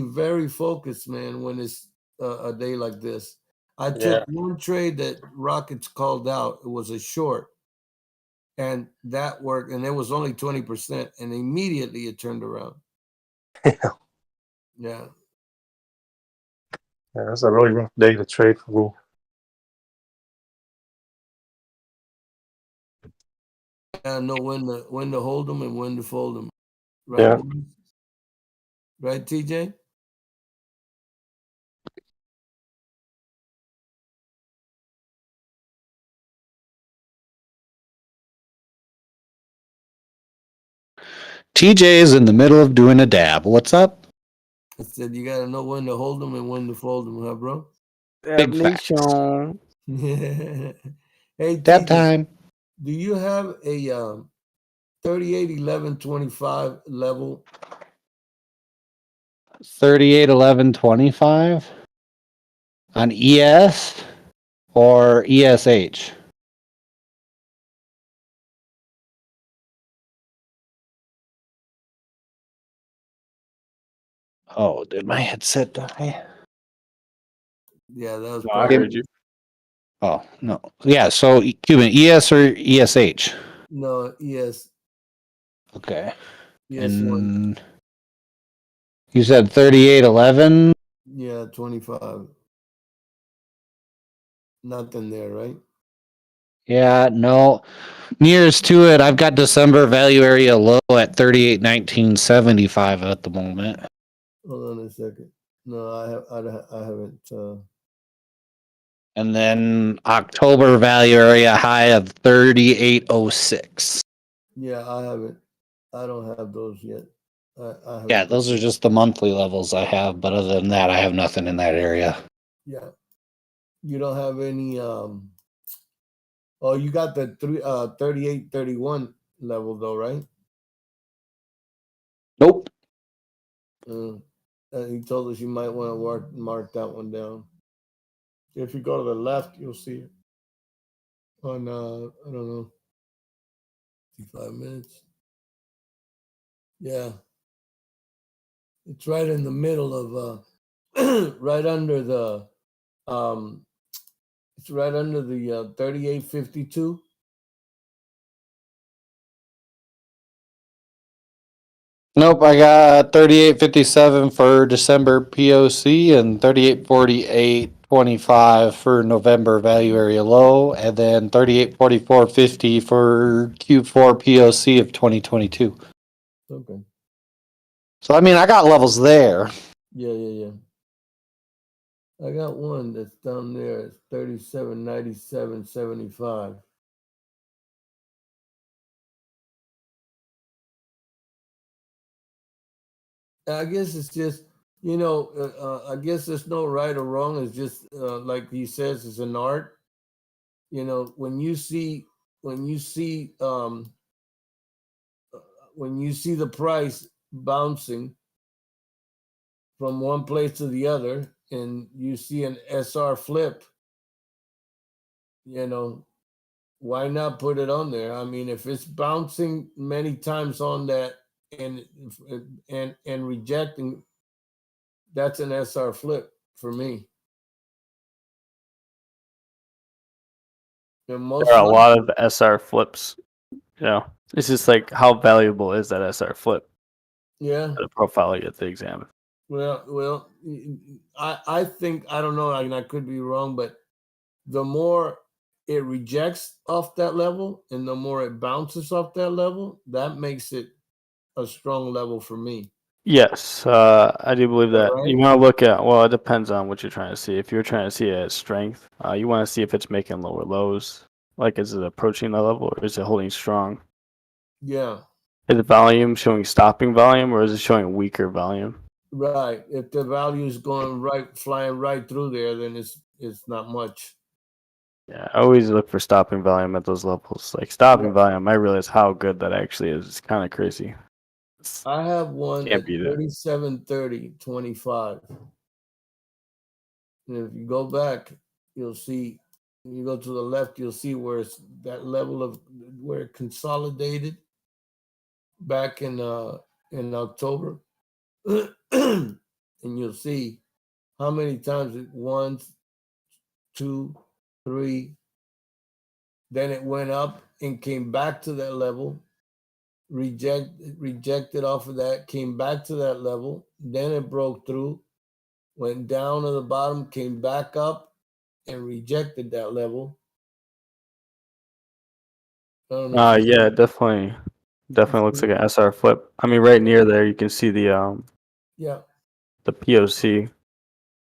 very focused, man, when it's a day like this. I took one trade that Rockets called out. It was a short, and that worked, and it was only 20%, and immediately it turned around. Yeah. Yeah, that's a really rough day to trade for Wolf. I know when to hold them and when to fold them. Right? Yeah. boys? Right, TJ? TJ is in the middle of doing a dab. What's up? I said you gotta know when to hold them and when to fold them, huh, bro? Big facts. Hey, Dab TJ, time. do you have a 38, 11, 25 level? 38, 11, 25 on ES or ESH? Oh, did my headset die? Yeah, that was No, I probably heard you. Oh, no. Yeah, so Cuban, ES or ESH? no ES Okay. ES1. And you said 38, 11? Yeah, 25. Nothing there, right? Yeah, no. Nearest to it, I've got December value area low at 38, 1975 at the moment. Hold on a second. No, I haven't. And then October value area high of 3806. Yeah, I haven't. I don't have those yet. I haven't. Yeah, those are just the monthly levels I have, but other than that, I have nothing in that area. Yeah, you don't have any. Oh, you got the 38, 31 level though, right? Nope. He told us you might want to mark that one down. If you go to the left, you'll see it on I don't know, 5 minutes. Yeah, it's right in the middle of right under the it's right under the 3852. Nope, I got 3857 for December POC and 3848.25 for November value area low, and then 3844.50 for Q4 POC of 2022. Okay. So I mean, I got levels there. Yeah. I got one that's down there. It's 3797.75. I guess it's just, I guess there's no right or wrong. It's just like he says, it's an art. When you see when you see the price bouncing from one place to the other, and you see an SR flip, why not put it on there? I mean, if it's bouncing many times on that and rejecting, that's an SR flip for me. And most There are a likely, lot of SR flips. It's just like how valuable is that SR flip? yeah. The profile you have to examine. Well, I think, I don't know, and I could be wrong, but the more it rejects off that level and the more it bounces off that level, that makes it a strong level for me. Yes, I do believe that. Right? You want to look at, well, it depends on what you're trying to see. If you're trying to see it as strength, you want to see if it's making lower lows. Like, is it approaching the level or is it holding strong? Yeah. Is the volume showing stopping volume or is it showing weaker volume? Right. If the value is going flying right through there, then it's not much. Yeah, I always look for stopping volume at those levels. Like stopping volume, I realize how good that actually is. It's kind of crazy. I have one Can't at beat it. 37.30.25. And if you go back, you'll see, you go to the left, you'll see where it's that level of where it consolidated back in October. And you'll see how many times it 1, 2, 3. Then it went up and came back to that level. rejected off of that, came back to that level, then it broke through, went down to the bottom, came back up, and rejected that level. I don't know. Yeah, definitely looks like an SR flip. I mean, right near there, you can see the Yeah. the POC.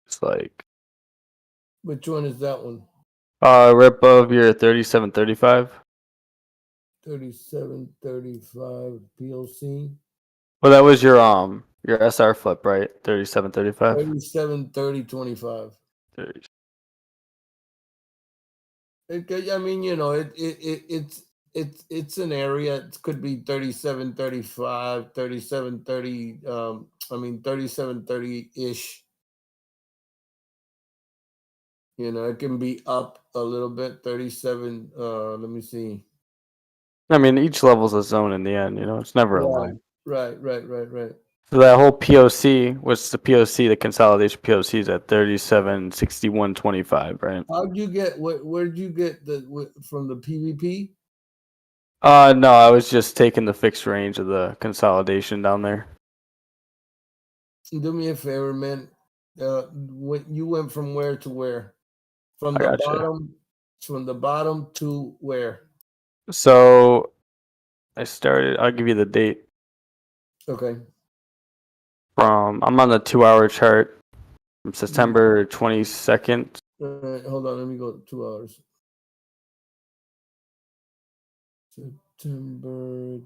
It's like Which one is that one? right above your 37.35. 37.35 PLC. Well, that was your SR flip, right? 37.35. 37.30.25. I mean, you know, it's an area. It could be 37.35, 37.30. I mean 37.30 ish. You know, it can be up a little bit. 37. Let me see. I mean, each level's a zone in the end. You know, it's never a line. Right. So that whole POC, what's the POC? The consolidation POC is at 37.61.25, right? How'd you get? Where'd you get from the PVP? No, I was just taking the fixed range of the consolidation down there. Do me a favor, man. When you went from where to where? From I the gotcha. bottom. From the bottom to where? So I started. I'll give you the date. Okay. I'm on the 2-hour chart from September 22nd. All right, hold on. Let me go 2 hours. September.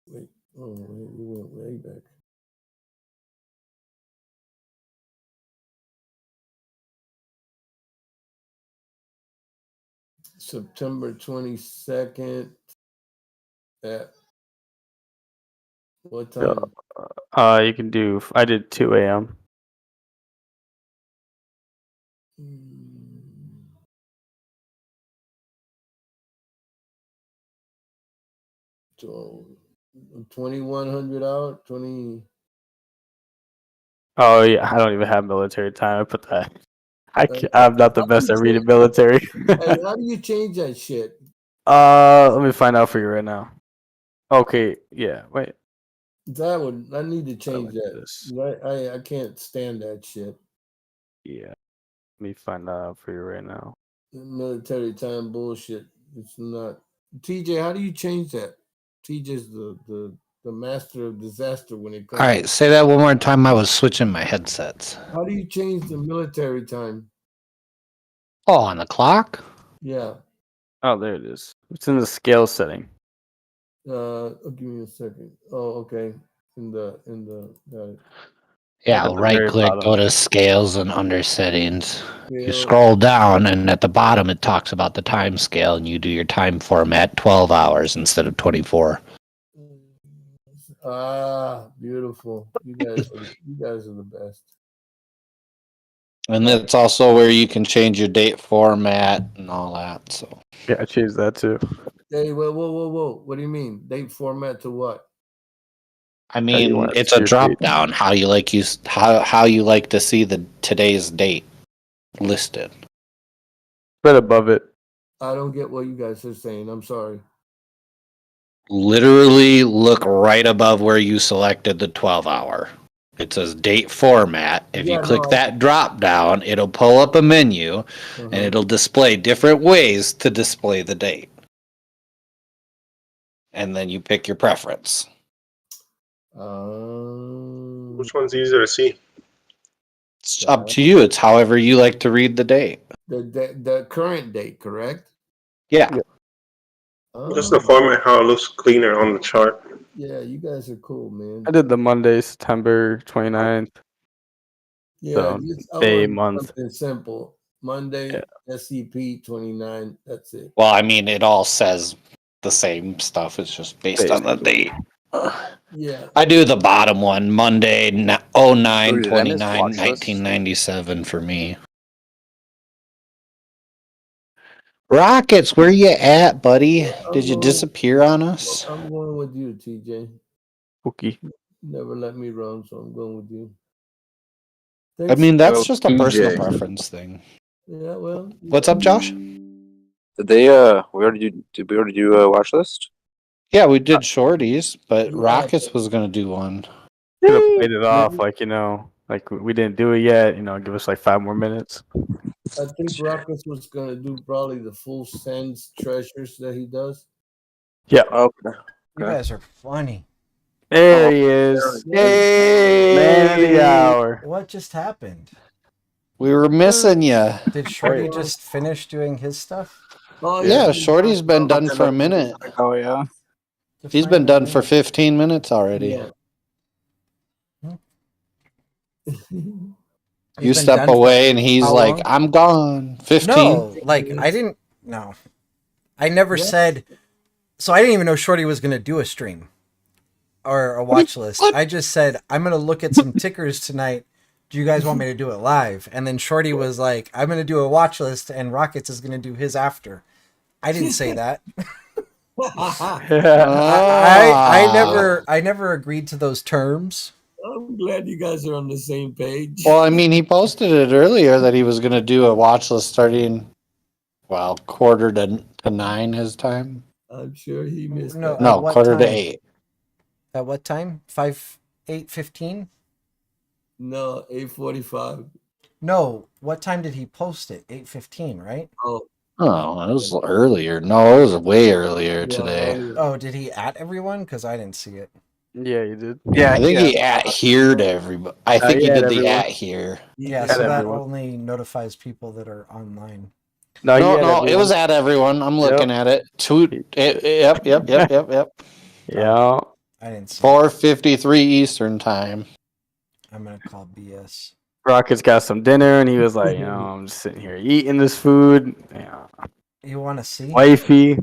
Wait. Oh, wait. We went way back. September 22nd. At what time? You can do. I did 2 a.m. So 2100 out. 20. Oh yeah, I don't even have military time. I put that. I'm not the best at reading military. Hey, how do you change that shit? Let me find out for you right now. Okay, yeah. Wait. That would I need to change that. This. I can't stand that shit. Yeah. Let me find out for you right now. Military time bullshit. It's not. TJ, how do you change that? TJ's the master of disaster when it comes. All right, say that one more time. I was switching my headsets. How do you change the military time? Oh, on the clock? Yeah. Oh, there it is. It's in the scale setting. Give me a second. Oh, okay. In the Yeah, At the right very click, bottom. go to scales and under settings. You Scale. scroll down, and at the bottom, it talks about the time scale, and you do your time format 12 hours instead of 24. Ah, beautiful. You guys are the best. And that's also where you can change your date format and all that. So Yeah, I changed that too. Hey, whoa. What do you mean? Date format to what? I How you mean, want it's to a your drop date. down. How you like how you like to see the today's date listed. Right above it. I don't get what you guys are saying. I'm sorry. Literally look right above where you selected the 12-hour. It says date format. If you click that drop down, it'll pull up a menu and it'll display different ways to display the date. And then you pick your preference. Which one's easier to see? It's up to you. It's however you like to read the date. The current date, correct? Yeah. Just the format, how it looks cleaner on the chart. Yeah, you guys are cool, man. I did the Monday, September 29th. Yeah, So day, month. Something simple. Monday, SCP 29. That's it. Well, I mean, it all says the same stuff. It's just based on the date. Yeah. I do the bottom one, Monday, 09/29, Watchlist? 1997 for me. Rockets, where you at, buddy? Did you disappear on us? I'm going with you, TJ. Okay. Never let me run, so I'm going with you. I mean, that's just a personal preference thing. Yeah, well. What's up, Josh? Did we already do a watch list? Yeah, we did Shorties, but Yeah. Rockets was gonna do one. Could have played it off like like we didn't do it yet. Give us like 5 more minutes. I think Ruckus was gonna do probably the full Sands treasures that he does. Yeah. Okay. You guys are funny. There he is. Hey, Man of the hour. What just happened? We were missing you. Did Shorty just finish doing his stuff? Oh Yeah, Shorty's been done for a minute. Oh yeah. He's been done for 15 minutes already. You step away and he's like, I'm gone. 15. No, like I didn't. No, I never said. So I didn't even know Shorty was going to do a stream or a watch list. I just said I'm going to look at some tickers tonight. Do you guys want me to do it live? And then Shorty was like, I'm going to do a watch list, and Rockets is going to do his after. I didn't say that. I never agreed to those terms. I'm glad you guys are on the same page. Well, I mean, he posted it earlier that he was going to do a watch list starting, well, 8:45 his time. I'm sure he missed No, that. No, 7:45. At what time? 8:15? No, 8:45. No, what time did he post it? 8:15, right? Oh, it was earlier. No, it was way earlier today. Oh, did he at everyone? Because I didn't see it. Yeah, you did. Yeah, I think he at here to everybody. I think he did the at here. Yeah, so that only notifies people that are online. No, it was at everyone. I'm looking at it. Yep. Yeah. I didn't see 4:53 Eastern time. I'm gonna call BS. Rockets got some dinner, and he was like, I'm just sitting here eating this food. Yeah. You want to see? Wifey.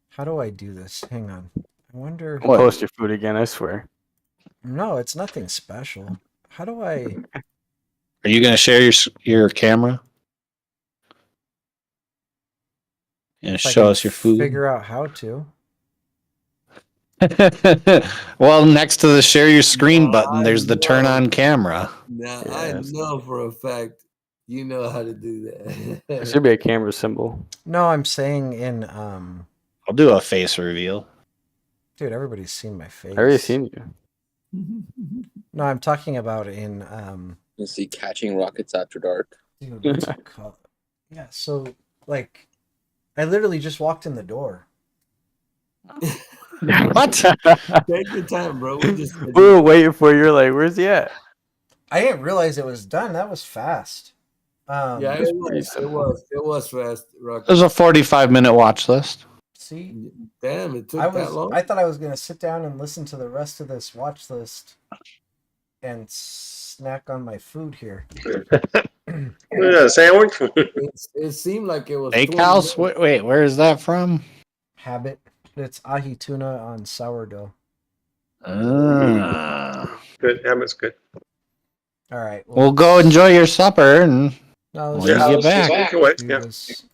How do I do this? Hang on. I wonder. I'll post your food again, I swear. No, it's nothing special. How do I? Are you going to share your camera? And show us your food? Figure out how to. Well, next to the share your screen button, there's the turn on camera. Now, I know for a fact you know how to do that. There should be a camera symbol. No, I'm saying in I'll do a face reveal. Dude, everybody's seen my face. I already seen you. No, I'm talking about in You see Catching Rockets After Dark. Dude, what's it called? Yeah, so like I literally just walked in the door. What? Take your time, bro. We were waiting for you. You're like, where's he at? I didn't realize it was done. That was fast. Yeah, it was fast. Rocket. There's a 45-minute watch list. See? Damn, it took that long. I thought I was gonna sit down and listen to the rest of this watch list and snack on my food here. Yeah, sandwich. It seemed like it was Steakhouse? Wait, where is that from? Habit. It's ahi tuna on sourdough. Good. Habit's good. All right. We'll go enjoy your supper and when you get back.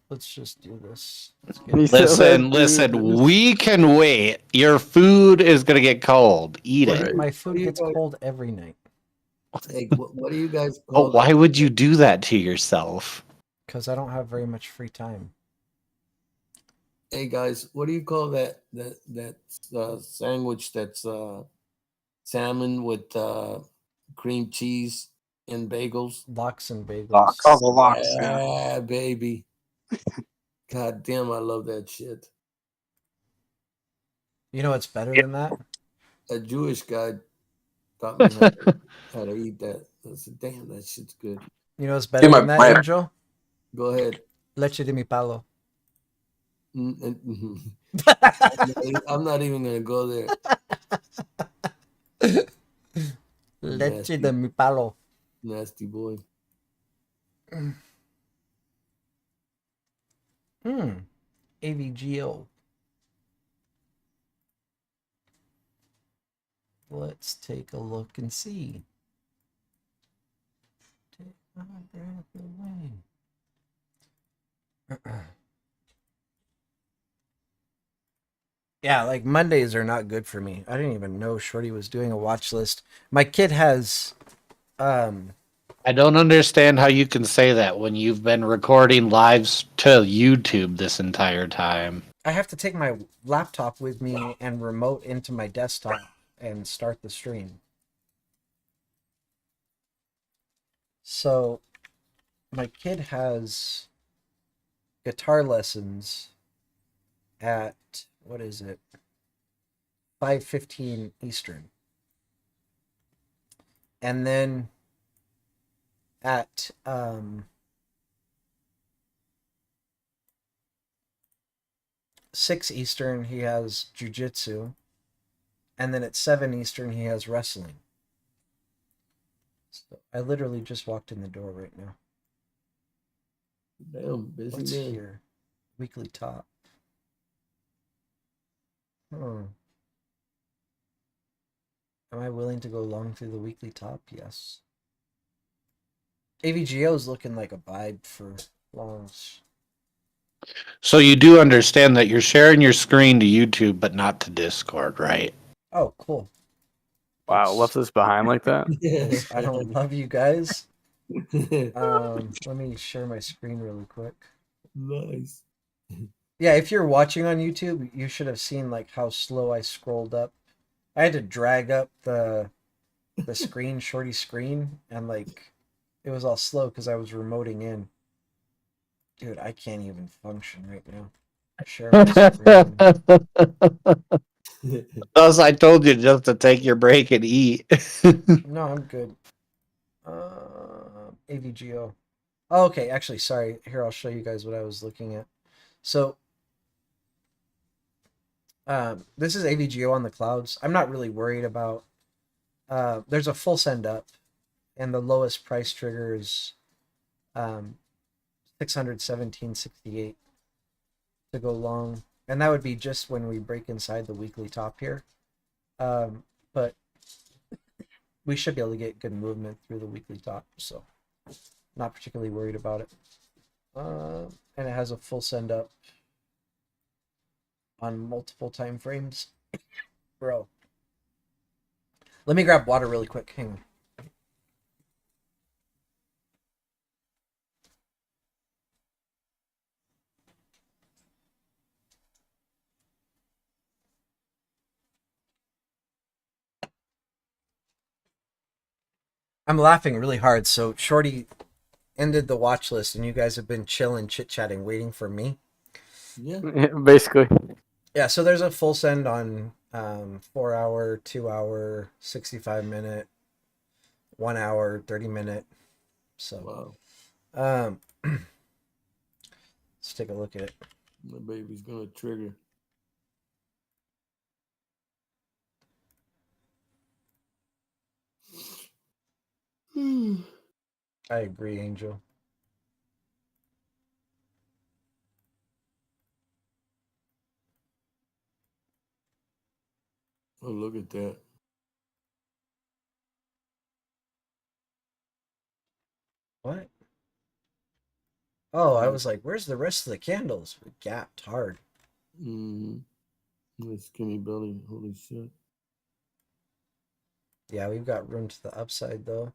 Let's just do this. Listen, we can wait. Your food is going to get cold. Eat it. My food gets cold every night. Hey, what do you guys call why would you do that to yourself? Because I don't have very much free time. Hey guys, what do you call that sandwich that's salmon with cream cheese and bagels? Lox and bagels. Lox. Oh, the lox. Yeah, baby. God damn, I love that shit. You know what's better than that? A Jewish guy taught me how to eat that. I said, damn, that shit's good. You know what's better than that, Angel? Go ahead. Leche de mi palo. I'm not even gonna go there. Leche de mi palo. Nasty boy. AVGO. Let's take a look and see. Take my breath away. Yeah, like Mondays are not good for me. I didn't even know Shorty was doing a watch list. My kid has I don't understand how you can say that when you've been recording lives to YouTube this entire time. I have to take my laptop with me and remote into my desktop and start the stream. So my kid has guitar lessons at, what is it, 5:15 Eastern. And then at 6 Eastern he has jujitsu, and then at 7 Eastern he has wrestling. So I literally just walked in the door right now. Damn, busy What's man. here? Weekly top. Am I willing to go long through the weekly top? Yes. AVGO is looking like a vibe for longs. So you do understand that you're sharing your screen to YouTube, but not to Discord, right? Oh, cool. Wow, left us behind like that? Yes, I don't love you guys. Let me share my screen really quick. Nice. Yeah, if you're watching on YouTube, you should have seen like how slow I scrolled up. I had to drag up the screen, Shorty screen, and like it was all slow because I was remoting in. Dude, I can't even function right now. Share my screen. Thus, I told you just to take your break and eat. No, I'm good. AVGO. Oh, okay, actually, sorry. Here, I'll show you guys what I was looking at. So, this is AVGO on the clouds. I'm not really worried about. There's a full send up, and the lowest price trigger is 617.68 to go long, and that would be just when we break inside the weekly top here. But we should be able to get good movement through the weekly top, so not particularly worried about it. And it has a full send up on multiple time frames. Bro, let me grab water really quick. Hang on. I'm laughing really hard. So Shorty ended the watch list, and you guys have been chilling, chit-chatting, waiting for me. Yeah. Basically. Yeah, so there's a full send on 4 hour, 2 hour, 65 minute, 1 hour, 30 minute. So wow. Let's take a look at it. My baby's gonna trigger. I agree, Angel. Oh, look at that. What? Oh, I was like, where's the rest of the candles? We gapped hard. The skinny belly. Holy shit. Yeah, we've got room to the upside, though.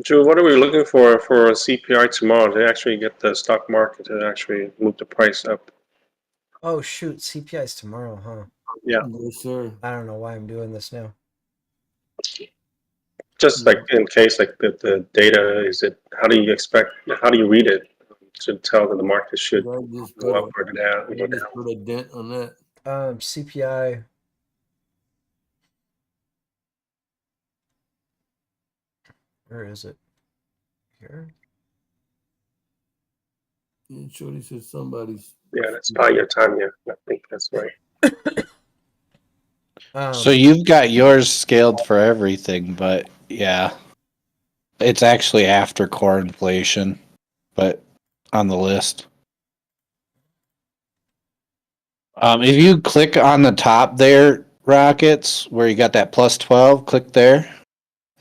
Drew, what are we looking for a CPI tomorrow to actually get the stock market to actually move the price up? Oh, shoot. CPI's tomorrow, huh? Yeah. Yes, sir. I don't know why I'm doing this now. Just like in case, like the data, how do you read it to tell that the market should go up or go down? Just put a dent on that. CPI. Where is it? Here? Yeah, Shorty said somebody's. Yeah, that's probably your time. Yeah, I think that's right. So you've got yours scaled for everything, but yeah, it's actually after core inflation, but on the list. If you click on the top there, Rockets, where you got that plus 12, click there,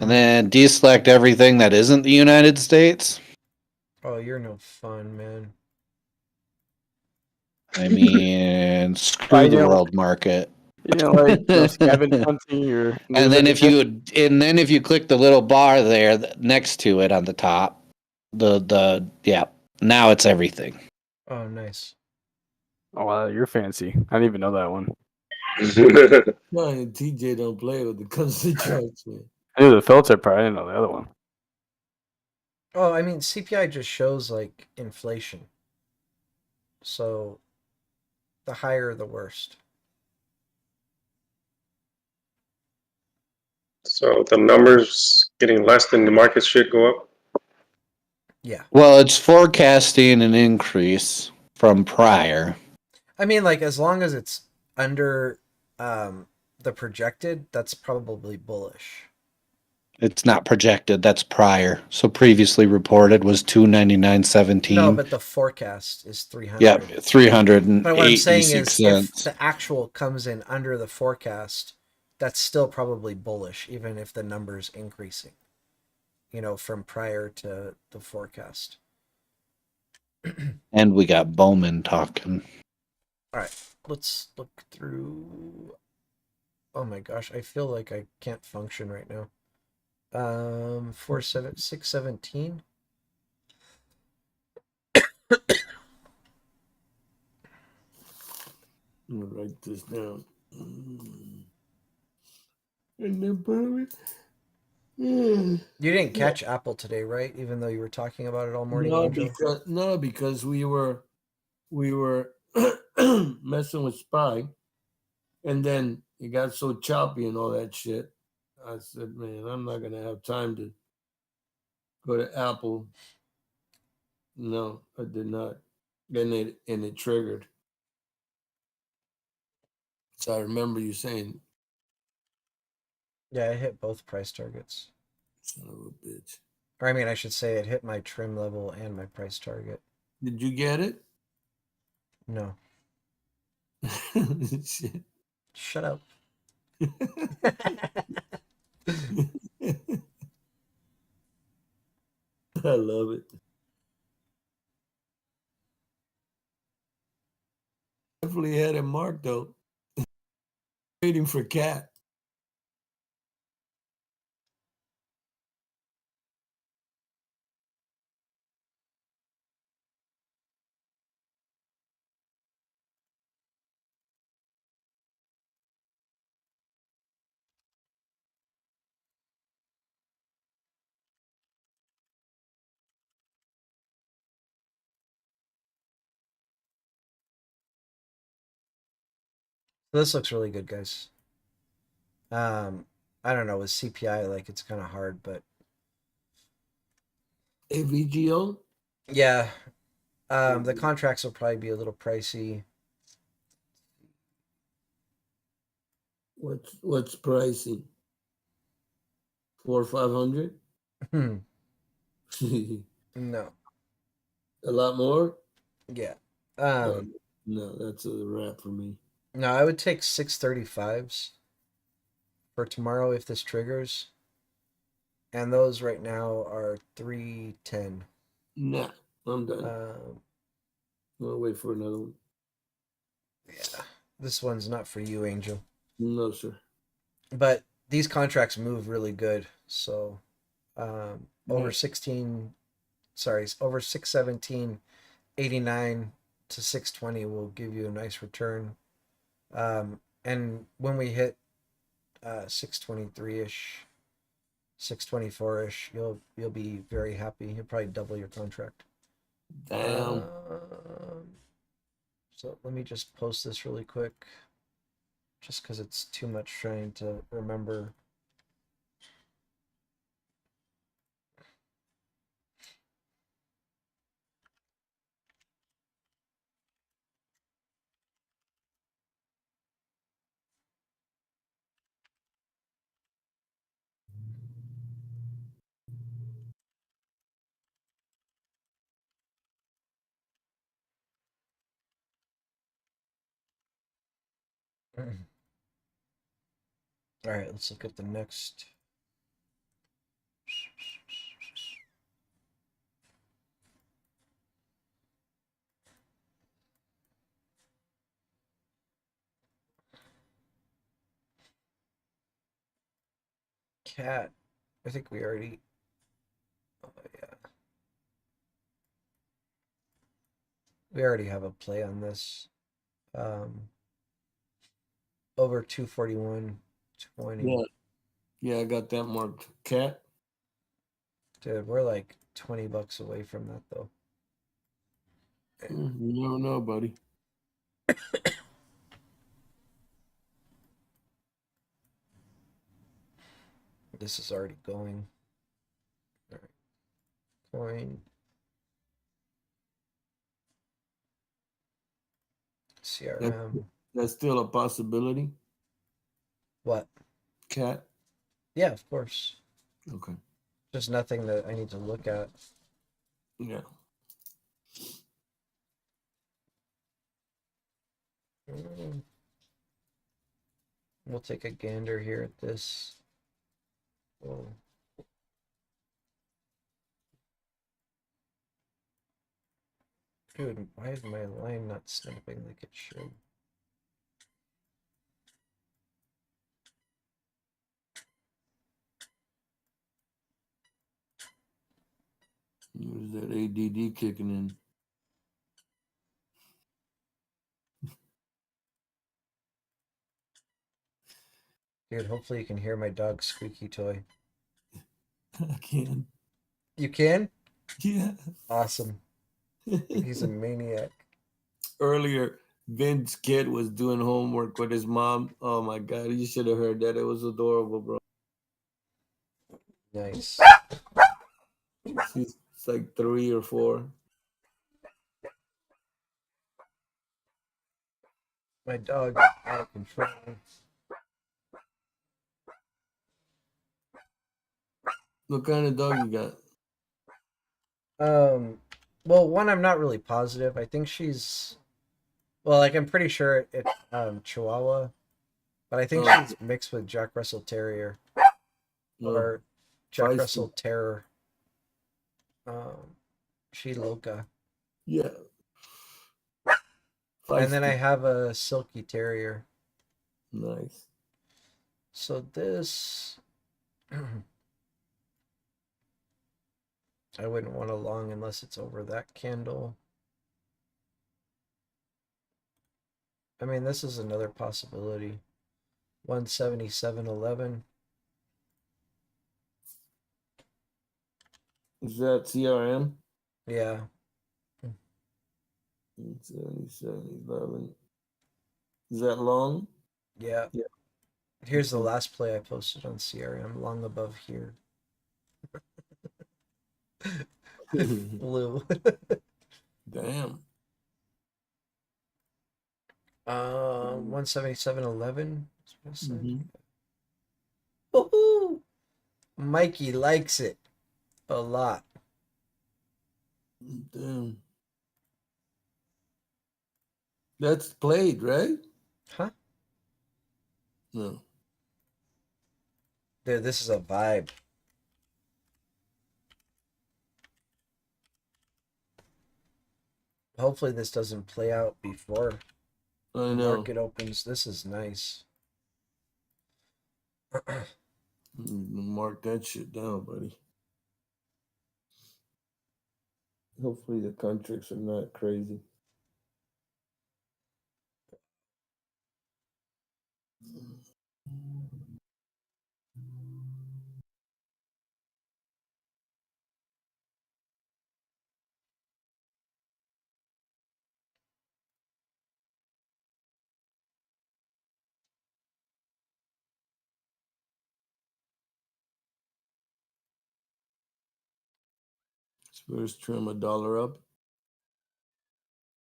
and then deselect everything that isn't the United States. Oh, you're no fun, man. I mean, screw the world market. Scavenger hunting your news And then every if you click the little bar there next to it on the top, now it's everything. Oh, nice. Oh wow, you're fancy. I didn't even know that one. No, and TJ don't play with the comes to charts, man. I knew the filter part. I didn't know the other one. Oh, I mean, CPI just shows like inflation. So the higher, the worst. So the numbers getting less than the market should go up. Yeah. Well, it's forecasting an increase from prior. I mean, like, as long as it's under the projected, that's probably bullish. It's not projected. That's prior. So previously reported was 299.17. No, but the forecast is 300. Yeah, 300. But what I'm saying is, if the actual comes in under the forecast, that's still probably bullish, even if the number's increasing. You know, from prior to the forecast. And we got Bowman talking. All right, let's look through. Oh my gosh, I feel like I can't function right now. 617. I'm gonna write this down. And then put it. You didn't catch Apple today, right? Even though you were talking about it all morning. Because we were messing with Spy, and then it got so choppy and all that shit. I said, man, I'm not gonna have time to go to Apple. No, I did not. And it triggered. So I remember you saying, Yeah, I hit both price targets. son of a bitch. Or I mean, I should say it hit my trim level and my price target. Did you get it? No. Shit. Shut up. I love it. Definitely had it marked though. Waiting for Cat. This looks really good, guys. I don't know, with CPI, like, it's kind of hard, but AVGO? yeah. The contracts will probably be a little pricey. What's pricing? 400 or 500? No. A lot more? Yeah. No, that's a wrap for me. No, I would take 635s for tomorrow if this triggers. And those right now are 310. Nah, I'm done. I'll wait for another one. Yeah. This one's not for you, Angel. No, sir. But these contracts move really good. So over 617.89 to 620 will give you a nice return. And when we hit 623-ish, 624-ish, you'll be very happy. You'll probably double your contract. Damn. So let me just post this really quick, just because it's too much trying to remember. All right, let's look at the next. Cat. I think we already. Oh yeah. We already have a play on this. Over 241.20. Yeah. Yeah, I got that marked. Cat. Dude, we're like $20 away from that though. You never know, buddy. This is already going. All right. Coin. CRM. That's still a possibility. What? Cat. Yeah, of course. Okay. Just nothing that I need to look at. Yeah. We'll take a gander here at this. Whoa. Dude, why is my line not snapping like it should? There's that ADD kicking in. Dude, hopefully you can hear my dog's squeaky toy. I can. You can? Yeah. Awesome. He's a maniac. Earlier, Vin's kid was doing homework with his mom. Oh my god, you should have heard that. It was adorable, bro. Nice. She's like 3 or 4. My dog is out of control. What kind of dog you got? Well, one, I'm not really positive. I think she's, well, like I'm pretty sure it's Chihuahua, but I think she's mixed with Jack Russell Terrier or Jack Russell Terror. She Loca. Yeah. And then I have a Silky Terrier. Nice. So this, I wouldn't want a long unless it's over that candle. I mean, this is another possibility. 177.11. Is that CRM? Yeah. 77.11. Is that long? Yeah. Yeah. Here's the last play I posted on CRM, long above here. Blue. Damn. 177.11. Mm-hmm. Woohoo! Mikey likes it a lot. Damn. That's played, right? Huh? No. Dude, this is a vibe. Hopefully this doesn't play out before I the know. market opens. This is nice. Mark that shit down, buddy. Hopefully the contracts are not crazy. First trim $1 up.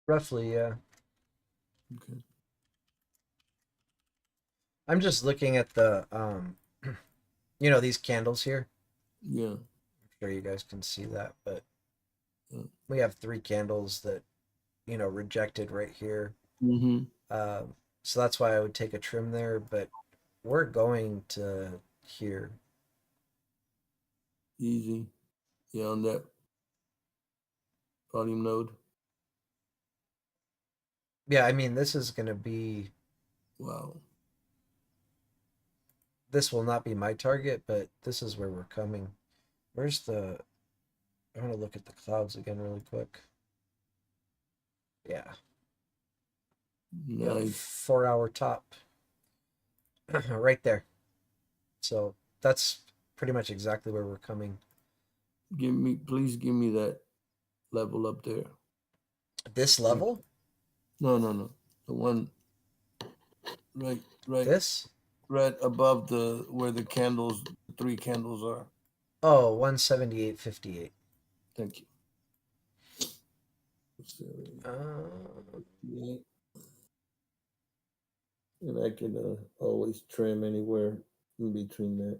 Roughly, yeah. Okay. I'm just looking at the you know, these candles here. Yeah. I'm sure you guys can see that, but Yeah. we have 3 candles that, you know, rejected right here. Mm-hmm. So that's why I would take a trim there, but we're going to here. Easy. Yeah, on that volume node. Yeah, I mean, this is going to be, Wow. this will not be my target, but this is where we're coming. Where's the... I want to look at the clouds again really quick. Yeah. Nice. 4 hour top. Right there. So that's pretty much exactly where we're coming. Please give me that level up there. This level? No. The one right. This? Right above where the candles, 3 candles are. Oh, 178.58. Thank you. And I can always trim anywhere in between that.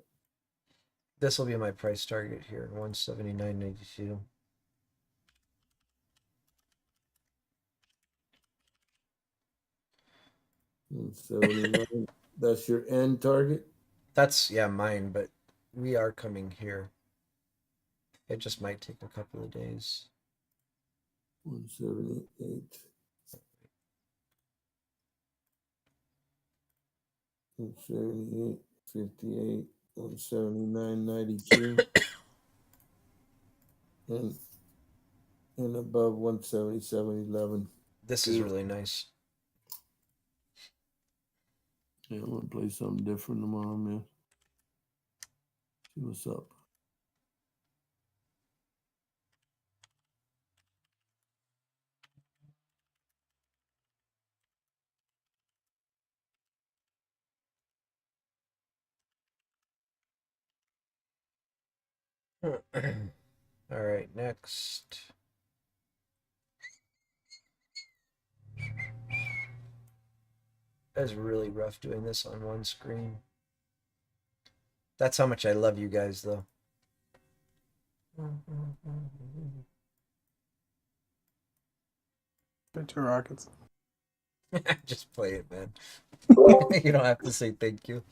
This will be my price target here, 179.92. That's your end target? That's, yeah, mine, but we are coming here. It just might take a couple of days. 178. 178, 58, 179.92. and above 177.11. This is really nice. Yeah, I'm gonna play something different tomorrow, man. See what's up. All right, next. That's really rough doing this on one screen. That's how much I love you guys, though. Two rockets. Just play it, man. You don't have to say thank you.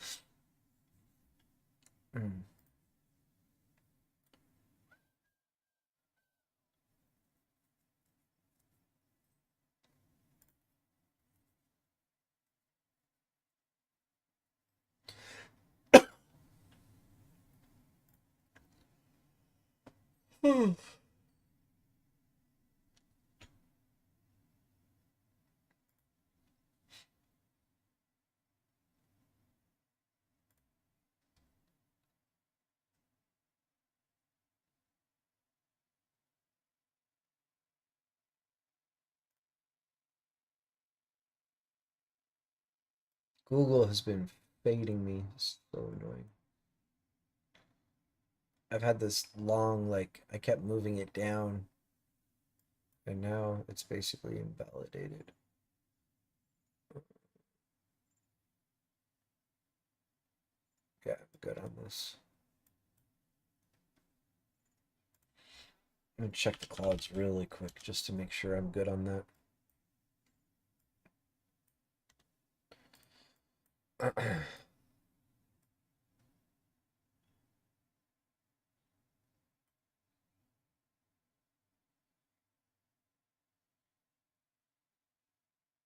Google has been fading me. It's so annoying. I've had this long, like, I kept moving it down. And now it's basically invalidated. Yeah, I'm good on this. I'm gonna check the clouds really quick just to make sure I'm good on that.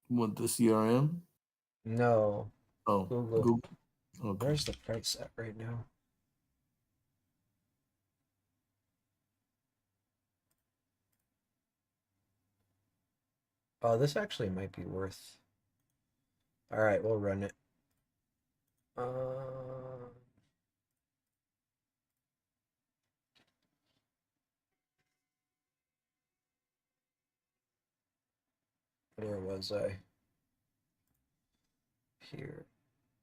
Want the CRM? No. Oh, Google. Okay. Where's the price at right now? Oh, this actually might be worth. All right, we'll run it. Where was I? Here.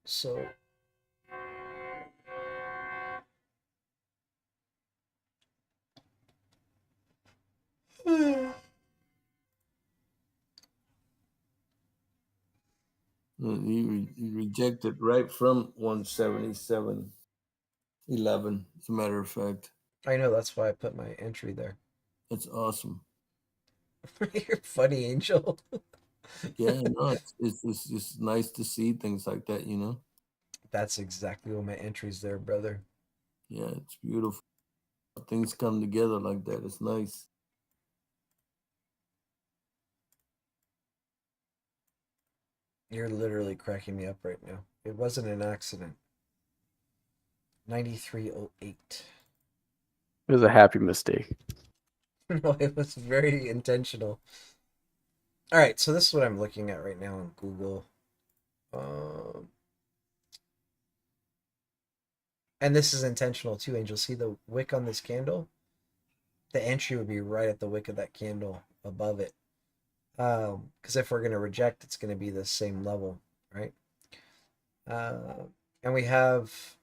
So. He rejected right from 177.11, as a matter of fact. I know, that's why I put my entry there. That's awesome. You're funny, Angel. Yeah, no, it's just nice to see things like that, you know? That's exactly what my entry's there, brother. Yeah, it's beautiful. Things come together like that. It's nice. You're literally cracking me up right now. It wasn't an accident. 9308. It was a happy mistake. No, it was very intentional. All right, so this is what I'm looking at right now on Google. And this is intentional too, Angel. See the wick on this candle? The entry would be right at the wick of that candle above it. Because if we're going to reject, it's going to be the same level, right? And we have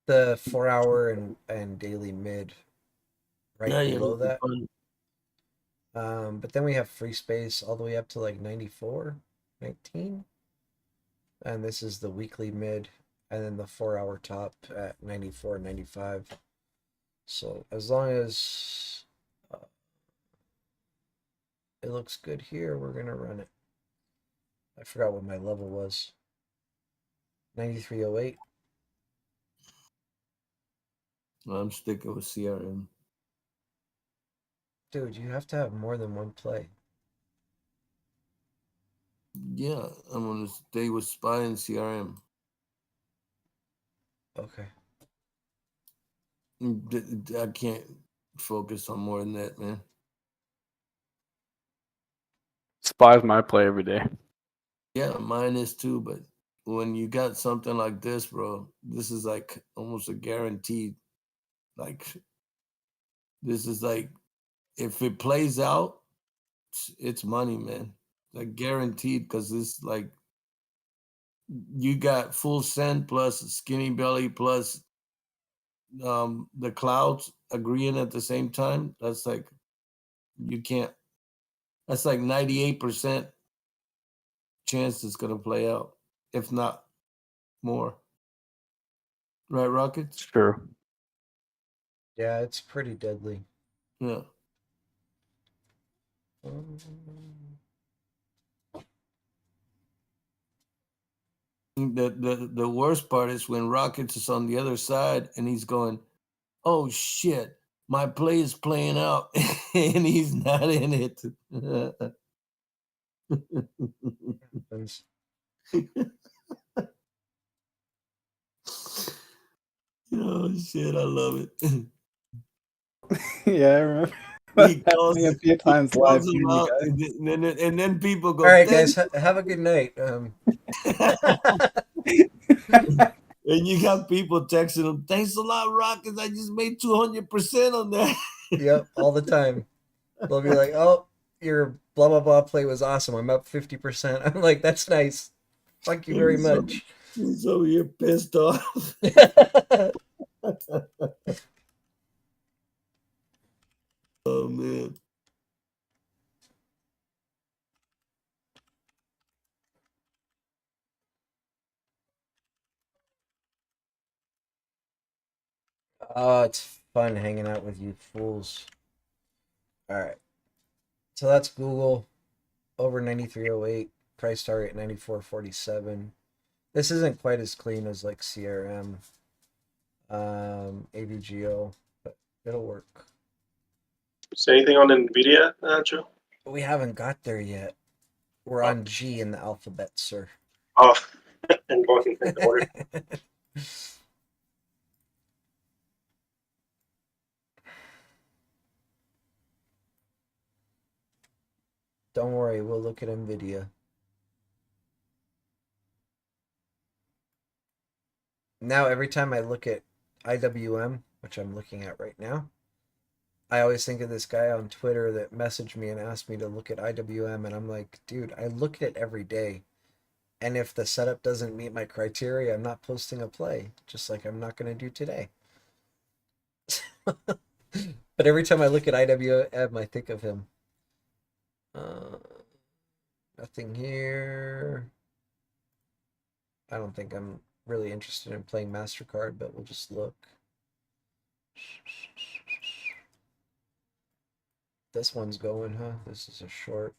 the 4-hour and daily mid right below that. But then we have free space all the way up to like 94, 19. And this is the weekly mid, and then the 4-hour top at 94, 95. So as long as it looks good here, we're going to run it. I forgot what my level was. 9308. I'm sticking with CRM. Dude, you have to have more than one play. Yeah, I'm gonna stay with SPY and CRM. Okay. I can't focus on more than that, man. SPY's my play every day. Yeah, mine is too, but when you got something like this, bro, this is like almost a guaranteed. Like, this is like, if it plays out, it's money, man. Like guaranteed, because it's like you got full send plus skinny belly plus the clouds agreeing at the same time. That's like, you can't. That's like 98% chance it's gonna play out, if not more. Right, Rockets? Sure. Yeah, it's pretty deadly. Yeah. The worst part is when Rockets is on the other side and he's going, "Oh shit, my play is playing out," and he's not in it. Oh shit, I love it. Yeah, I remember. He calls a few times live him hearing you out, guys. and then people go, All right, "Thank guys, have a good night. And you got people texting them, "Thanks a lot, Rockets. I just made 200% on that." Yep, all the time. They'll be like, "Oh, your blah blah blah play was awesome. I'm up 50%." I'm like, "That's nice. Thank you very much." He's over here pissed off. Oh man. Oh, it's fun hanging out with you fools. All right. So that's Google over 9308, price target 9447. This isn't quite as clean as like CRM, AVGO, but it'll work. Say anything on NVIDIA, Joe? We haven't got there yet. We're on G in the alphabet, sir. Oh, and going in order. Don't worry, we'll look at NVIDIA. Now, every time I look at IWM, which I'm looking at right now, I always think of this guy on Twitter that messaged me and asked me to look at IWM, and I'm like, dude, I look at it every day. And if the setup doesn't meet my criteria, I'm not posting a play, just like I'm not going to do today. But every time I look at IWM, I think of him. Nothing here. I don't think I'm really interested in playing MasterCard, but we'll just look. This one's going, huh? This is a short.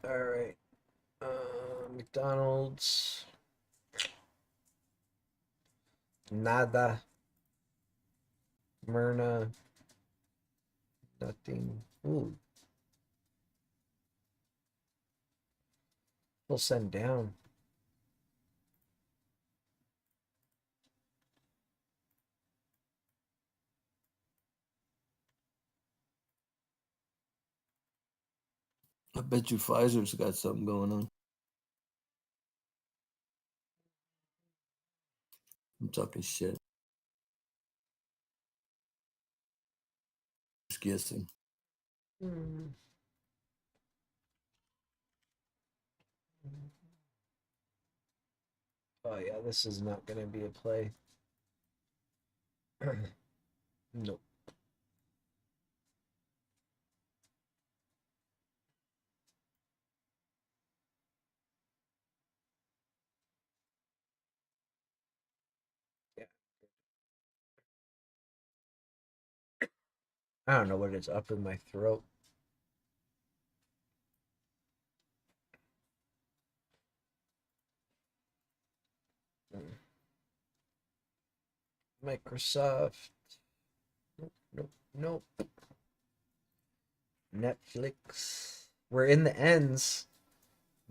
All right. McDonald's. Nada. Myrna. Nothing. Ooh. We'll send down. I bet you Pfizer's got something going on. I'm talking shit. Just guessing. Oh yeah, this is not gonna be a play. Nope. Yeah. I don't know what is up in my throat. Microsoft. Nope, nope, nope. Netflix. We're in the ends.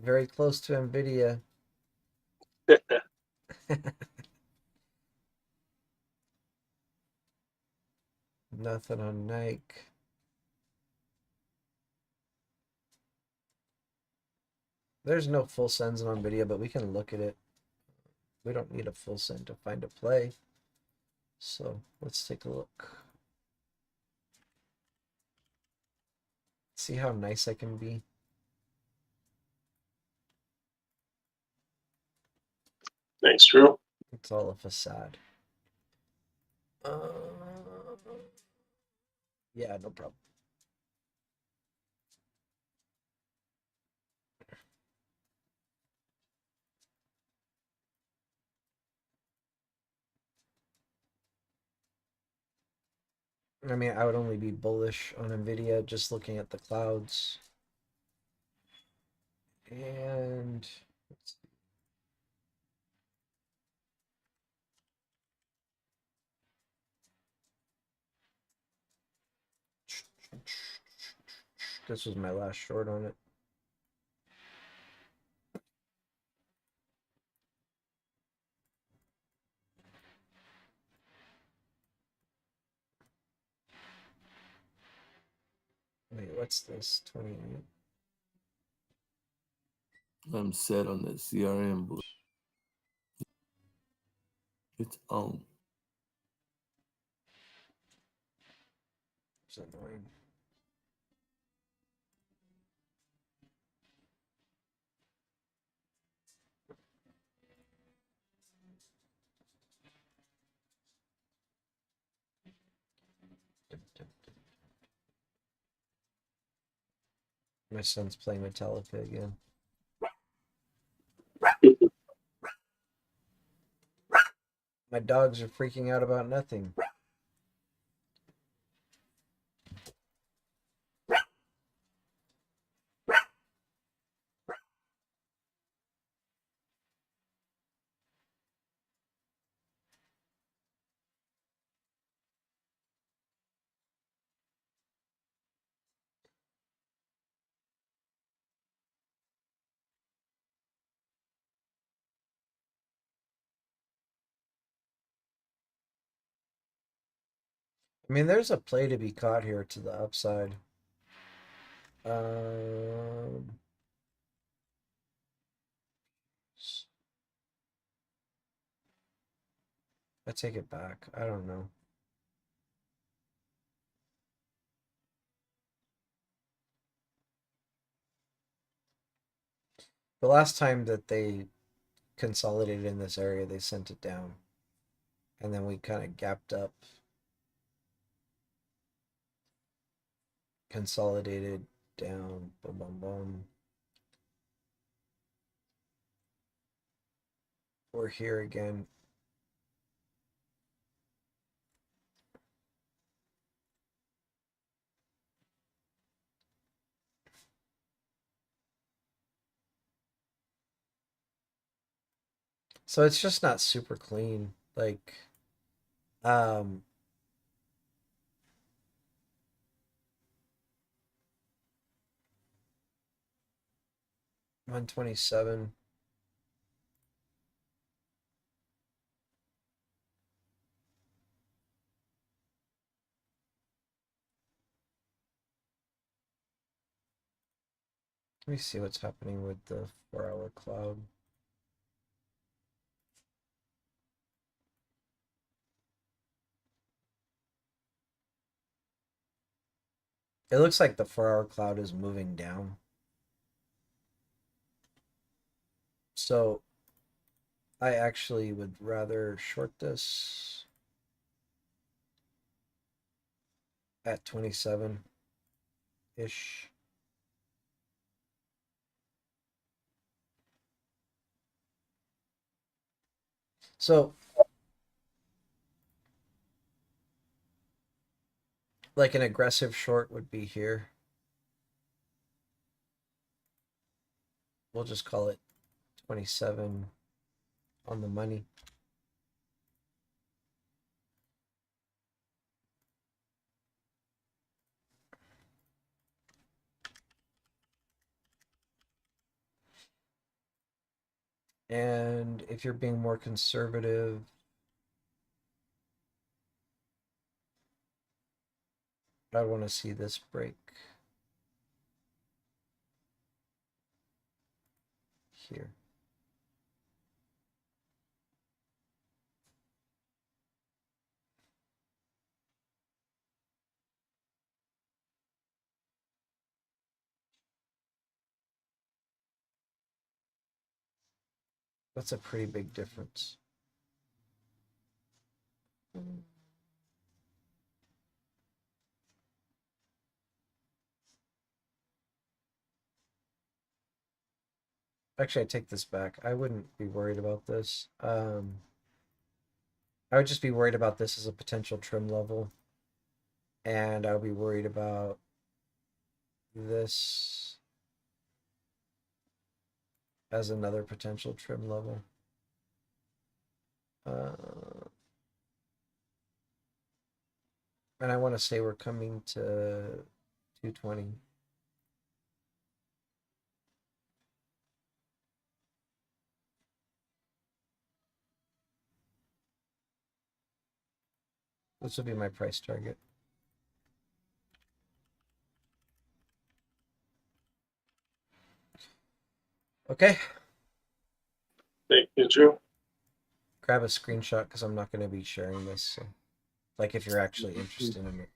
Very close to Nvidia. Nothing on Nike. There's no full sends on Nvidia, but we can look at it. We don't need a full send to find a play. So let's take a look. See how nice I can be. Thanks, Drew. It's all a facade. Yeah, no problem. I mean, I would only be bullish on Nvidia just looking at the clouds. And let's see. This was my last short on it. Wait, what's this? 28. I'm set on the CRM book. It's on. It's annoying. My son's playing Metallica again. My dogs are freaking out about nothing. I mean, there's a play to be caught here to the upside. I take it back. I don't know. The last time that they consolidated in this area, they sent it down. And then we kind of gapped up. Consolidated down. Boom, boom, boom. We're here again. So it's just not super clean. Like, 127. Let me see what's happening with the 4-hour cloud. It looks like the 4-hour cloud is moving down. So I actually would rather short this at 27-ish. So like an aggressive short would be here. We'll just call it 27 on the money. And if you're being more conservative, I want to see this break here. That's a pretty big difference. Actually, I take this back. I wouldn't be worried about this. I would just be worried about this as a potential trim level. And I would be worried about this as another potential trim level. And I want to say we're coming to 220. This would be my price target. Okay. Thank you, Joe. Grab a screenshot because I'm not going to be sharing this. So, like if you're actually interested in it.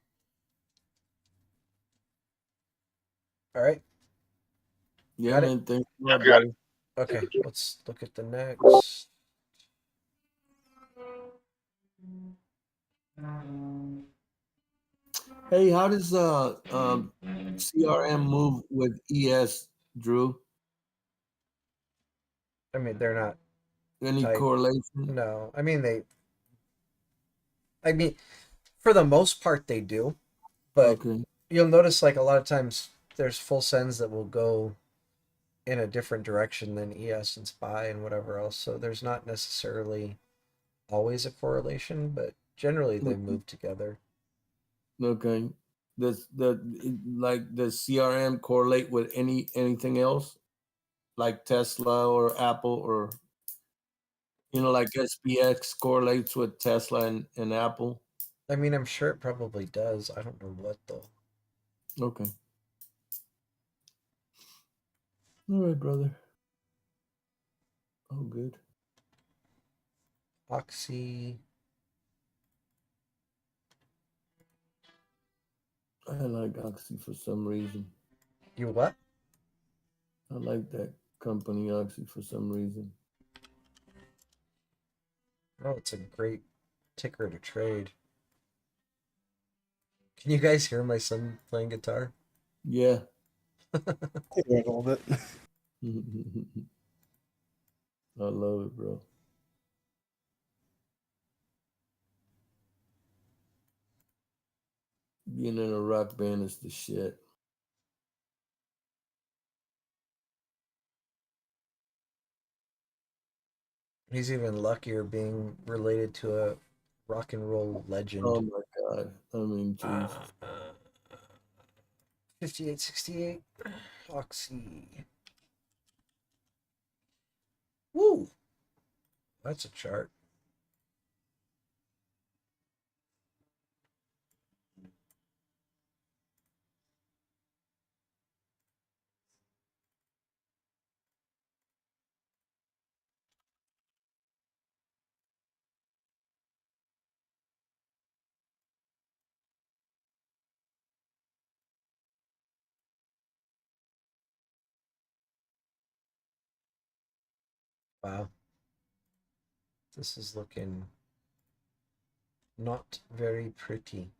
All right. Yeah, man. Thanks a lot, Got buddy. Okay, let's look at the next. Hey, how does CRM move with ES, Drew? I mean, they're not Any tight. correlation? No, I mean for the most part they do, but Okay. you'll notice like a lot of times there's full sends that will go in a different direction than ES and SPY and whatever else. So there's not necessarily always a correlation, but generally they move together. Okay. Does the CRM correlate with anything else, like Tesla or Apple, or like SPX correlates with Tesla and Apple? I mean, I'm sure it probably does. I don't know what though. Okay. All right, brother. Oh, good. Oxy. I like Oxy for some reason. You what? I like that company, Oxy, for some reason. Oh, it's a great ticker to trade. Can you guys hear my son playing guitar? Yeah. A little bit. I love it, bro. Being in a rock band is the shit. He's even luckier being related to a rock and roll legend. Oh my god. I mean, Jesus. 5868 Oxy. Woo! That's a chart. Wow. This is looking not very pretty.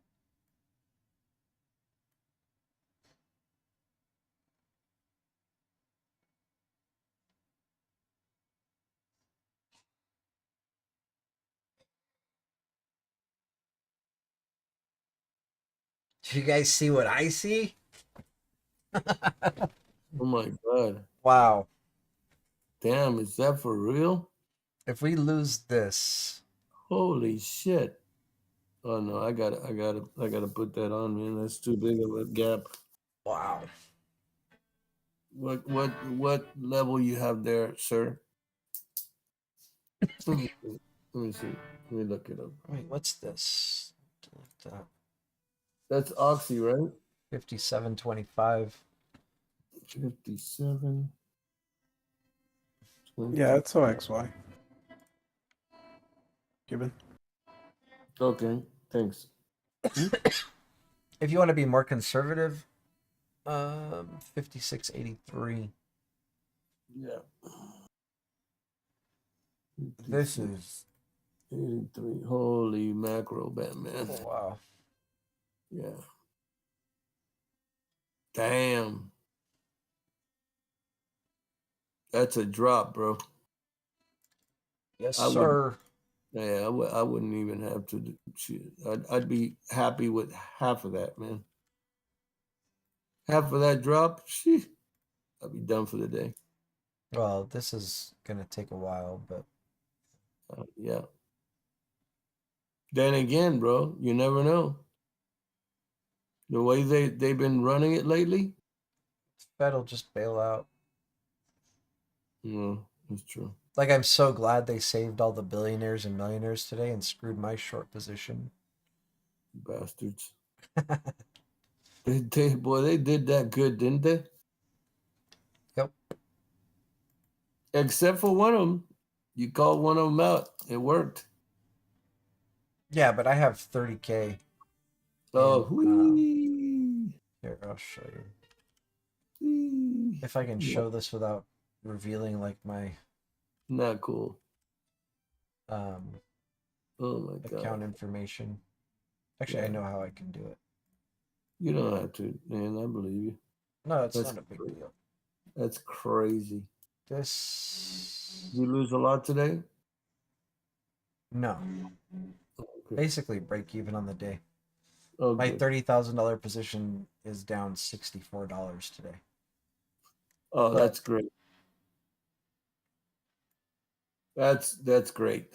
Do you guys see what I see? Oh my god. Wow. Damn, is that for real? If we lose this, holy shit. Oh no, I gotta put that on, man. That's too big of a gap. Wow. What level you have there, sir? Let me see. Let me look it up. Wait, what's this? That's Oxy, right? 57.25. 57. Yeah, it's OXY. Given. Okay, thanks. If you want to be more conservative, 56.83. Yeah. This is 83. Holy mackerel, Batman. Oh, wow. Yeah. Damn. That's a drop, bro. Yes, I sir. Yeah, I wouldn't even have to. I'd be happy with half of that, man. Half of that drop, I'd be done for the day. Well, this is gonna take a while, but yeah. Then again, bro, you never know. The way they've been running it lately. Fed will just bail out. No, that's true. Like, I'm so glad they saved all the billionaires and millionaires today and screwed my short position. Bastards. they did that good, didn't they? Yep. Except for one of them. You called one of them out. It worked. Yeah, but I have 30K. Oh, here, I'll show you. If I can show this without revealing like my not cool. Oh my god. Account information. Actually, I know how I can do it. You don't have to, man. I believe you. No, it's not a big deal. That's crazy. This. You lose a lot today? No. Okay. Basically, break even on the day. Oh, my good. $30,000 position is down $64 today. Oh, that's great. That's great.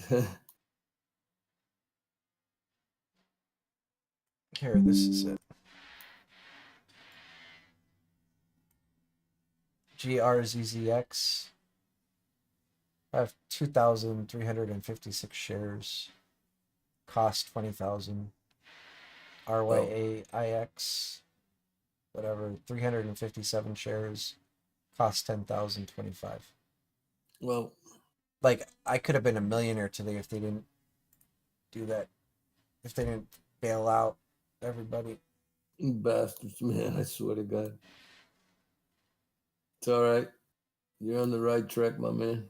Here, this is it. GRZZX. I have 2,356 shares. Cost 20,000. RYAIX. Whatever. 357 shares. Cost 10,025. Well, like, I could have been a millionaire today if they didn't do that. If they didn't bail out everybody. You bastards, man. I swear to God. It's all right. You're on the right track, my man.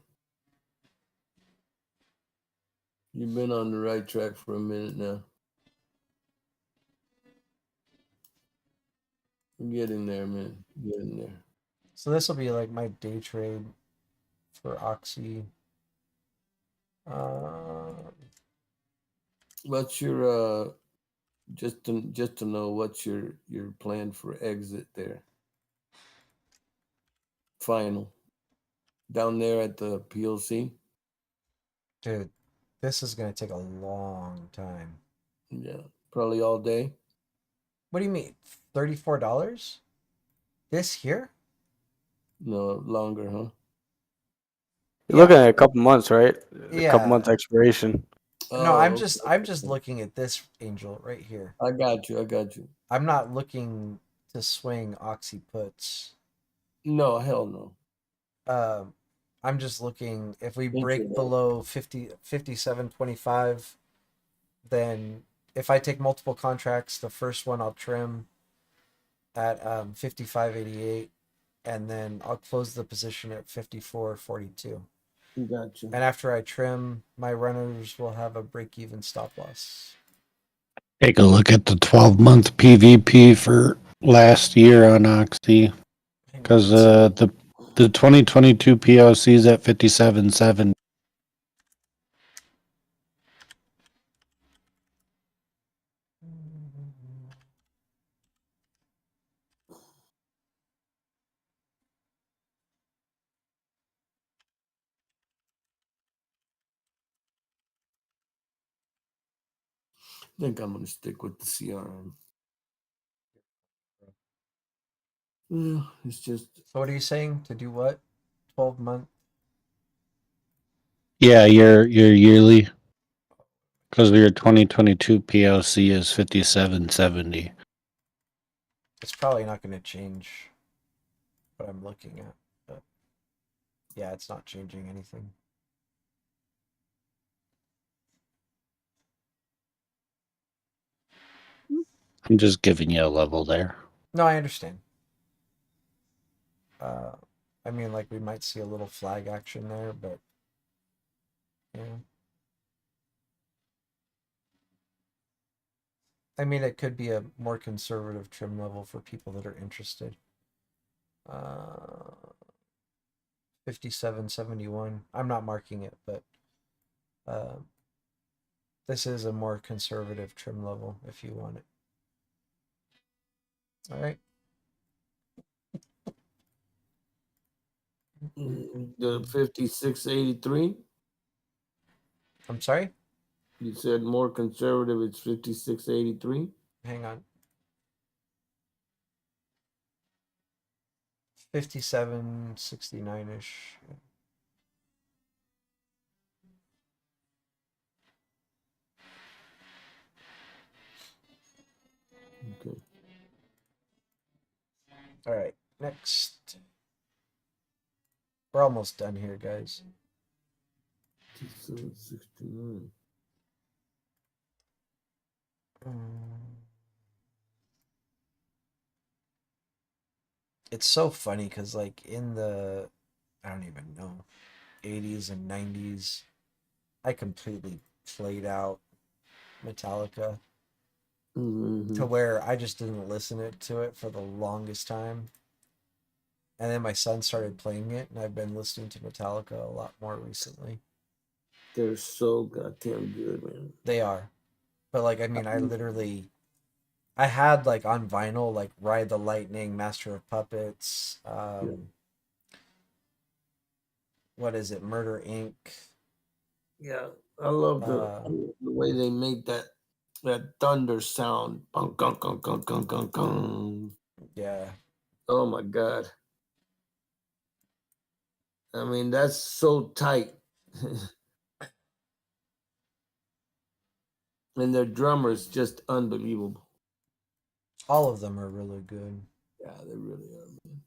You've been on the right track for a minute now. Get in there, man. Get in there. So this will be like my day trade for Oxy. What's your just to know what's your plan for exit there? Final. Down there at the PLC? Dude, this is gonna take a long time. Yeah. Probably all day. What do you mean? $34? This here? No, longer, huh? You're looking at a couple months, right? A couple months Yeah. expiration. No, Oh, I'm just looking at this angel right here. I got you. I got you. I'm not looking to swing oxy puts. No, hell no. I'm just looking if we break Intraday. below 57.25, then if I take multiple contracts, the first one I'll trim at 55.88, and then I'll close the position at 54.42. Gotcha. And after I trim, my runners will have a break-even stop loss. Take a look at the 12-month PVP for last year on Oxy, because the 2022 POC is at 57.7. I think I'm gonna stick with the CRM. Yeah, it's just. So what are you saying? To do what? 12-month? Yeah, your yearly, because your 2022 POC is 57.70. It's probably not going to change what I'm looking at, but yeah, it's not changing anything. I'm just giving you a level there. No, I understand. I mean, like, we might see a little flag action there, but yeah. I mean, it could be a more conservative trim level for people that are interested. 57.71. I'm not marking it, but this is a more conservative trim level if you want it. All right. The 56.83. I'm sorry? You said more conservative, it's 56.83. Hang on. 57.69-ish. Okay. All right, next. We're almost done here, guys. 57.69. It's so funny because, like, in the, I don't even know, 80s and 90s, I completely played out Metallica to where I just didn't listen to it for the longest time. And then my son started playing it, and I've been listening to Metallica a lot more recently. They're so goddamn good, man. They are. But, like, I mean, I had, like, on vinyl, like, Ride the Lightning, Master of Puppets, what is it, Murder Inc. Yeah, I love the way they make that thunder sound. Bunk, gunk, gunk, gunk, gunk, gunk, gunk. Yeah. Oh my god. I mean, that's so tight. And their drummer's just unbelievable. All of them are really good. Yeah, they really are, man.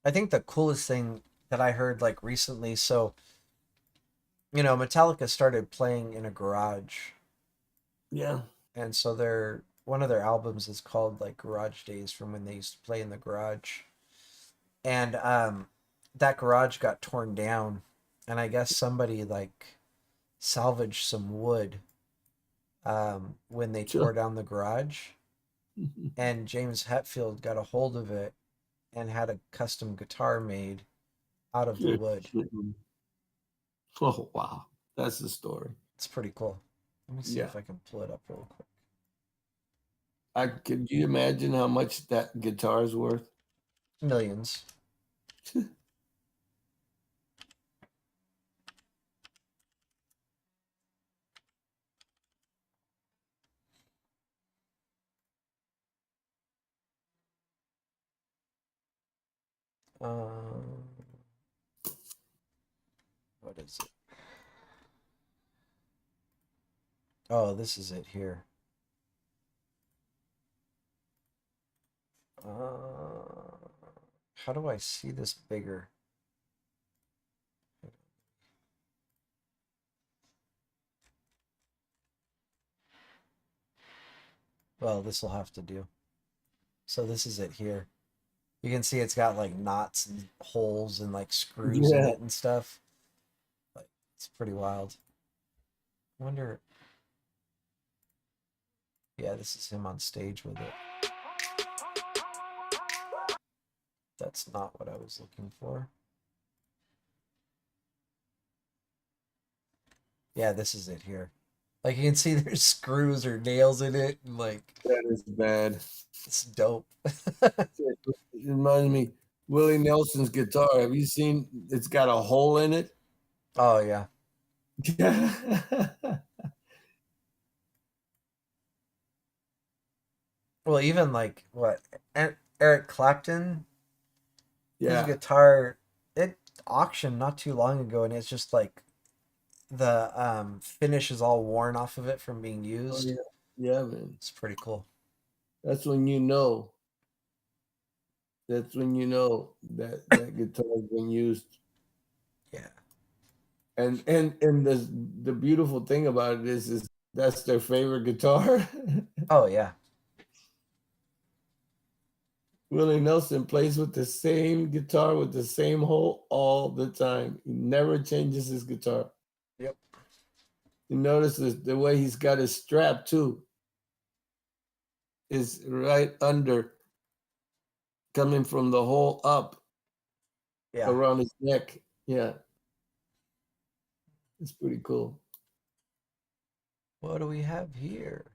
I think the coolest thing that I heard, like, recently, so, you know, Metallica started playing in a garage. Yeah. And so one of their albums is called, like, Garage Days, from when they used to play in the garage. And that garage got torn down, and I guess somebody, like, salvaged some wood when they tore down the garage. And James Hetfield got a hold of it and had a custom guitar made out of the wood. Oh wow, that's the story. It's pretty cool. Let me see if I can pull it up real quick. Could you imagine how much that guitar is worth? Millions. What is it? Oh, this is it here. How do I see this bigger? Well, this will have to do. So this is it here. You can see it's got like knots and holes and like screws in it and stuff. Like, it's pretty wild. I wonder. Yeah, this is him on stage with it. That's not what I was looking for. Yeah, this is it here. Like you can see there's screws or nails in it, and like that is bad. It's dope. It reminds me, Willie Nelson's guitar. Have you seen? It's got a hole in it. Oh yeah. Well, even like what Eric Clapton, his guitar, it auctioned not too long ago, and it's just like the finish is all worn off of it from being used. Oh, yeah, man, it's pretty cool. That's when you know. That's when you know that that guitar has been used. Yeah. And the beautiful thing about it is that's their favorite guitar. Oh yeah. Willie Nelson plays with the same guitar with the same hole all the time. He never changes his guitar. Yep. You notice the way he's got his strap too is right under, coming from the hole up. Yeah. Around his neck. Yeah. It's pretty cool. What do we have here?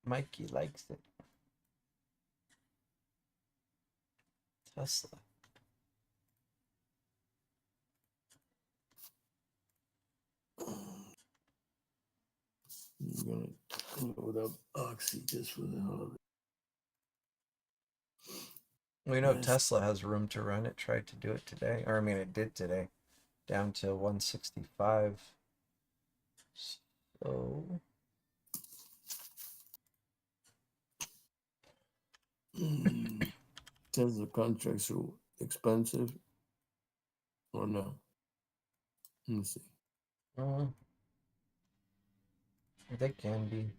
Mikey likes it. Tesla. I'm gonna load up Oxy just for the hell of it. We know Tesla has room to run. It tried to do it today. Or I mean it did today. Down to 165. So Tesla contracts are expensive or no? Let me see. They can be.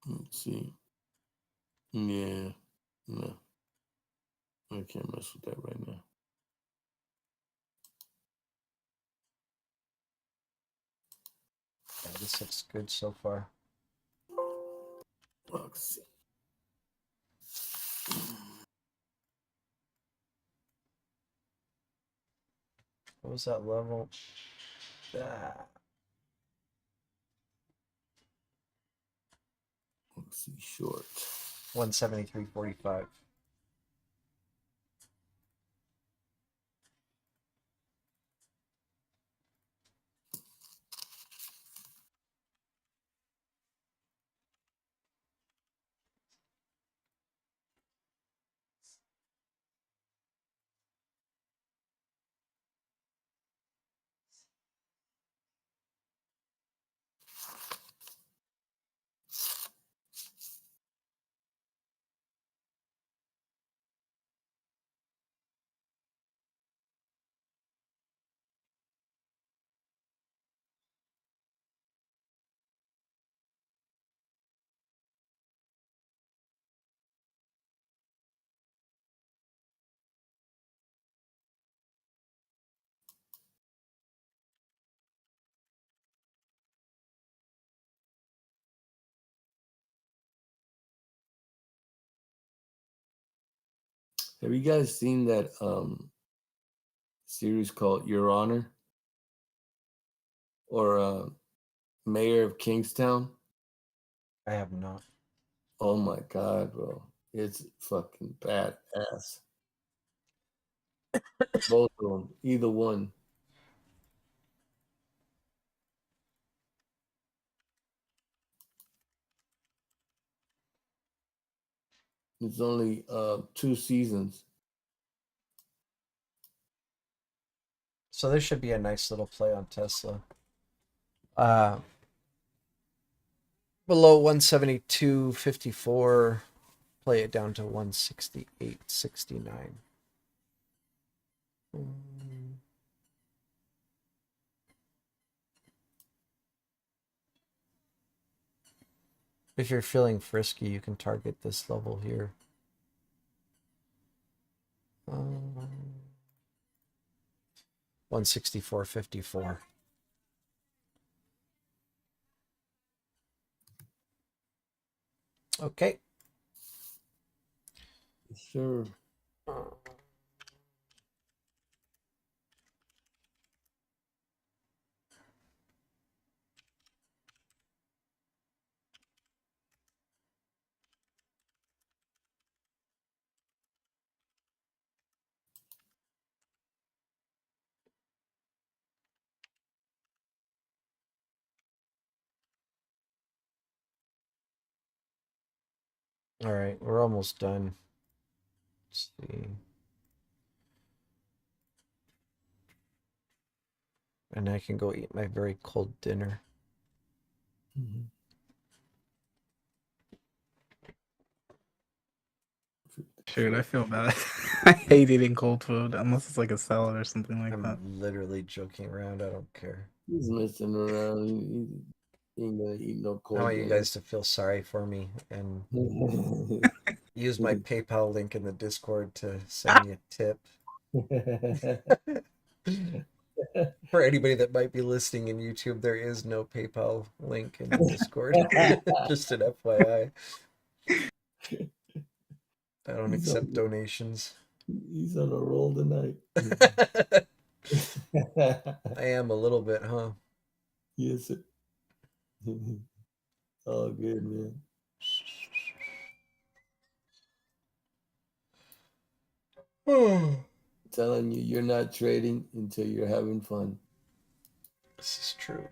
Let's see. Yeah. No. I can't mess with that right now. Yeah, this looks good so far. Oxy. What was that level? Ah. Oxy short. 173.45. Have you guys seen that series called Your Honor? Or Mayor of Kingstown? I have not. Oh my god, bro. It's fucking badass. Both of them. Either one. It's only 2 seasons. So there should be a nice little play on Tesla. Below 172.54, play it down to 168.69. If you're feeling frisky, you can target this level here. 164.54. Okay. Sure. All right, we're almost done. Let's see. And I can go eat my very cold dinner. Shoot, I feel bad. I hate eating cold food unless it's like a salad or something like that. I'm literally joking around. I don't care. He's messing around. He ain't gonna eat no cold. I want you guys to feel sorry for me and use my PayPal link in the Discord to send me a tip. For anybody that might be listening in YouTube, there is no PayPal link in the Discord. Just an FYI. I don't accept donations. He's on a roll tonight. I am a little bit, huh? Yes, sir. Oh, good, man. Telling you, you're not trading until you're having fun. This is true.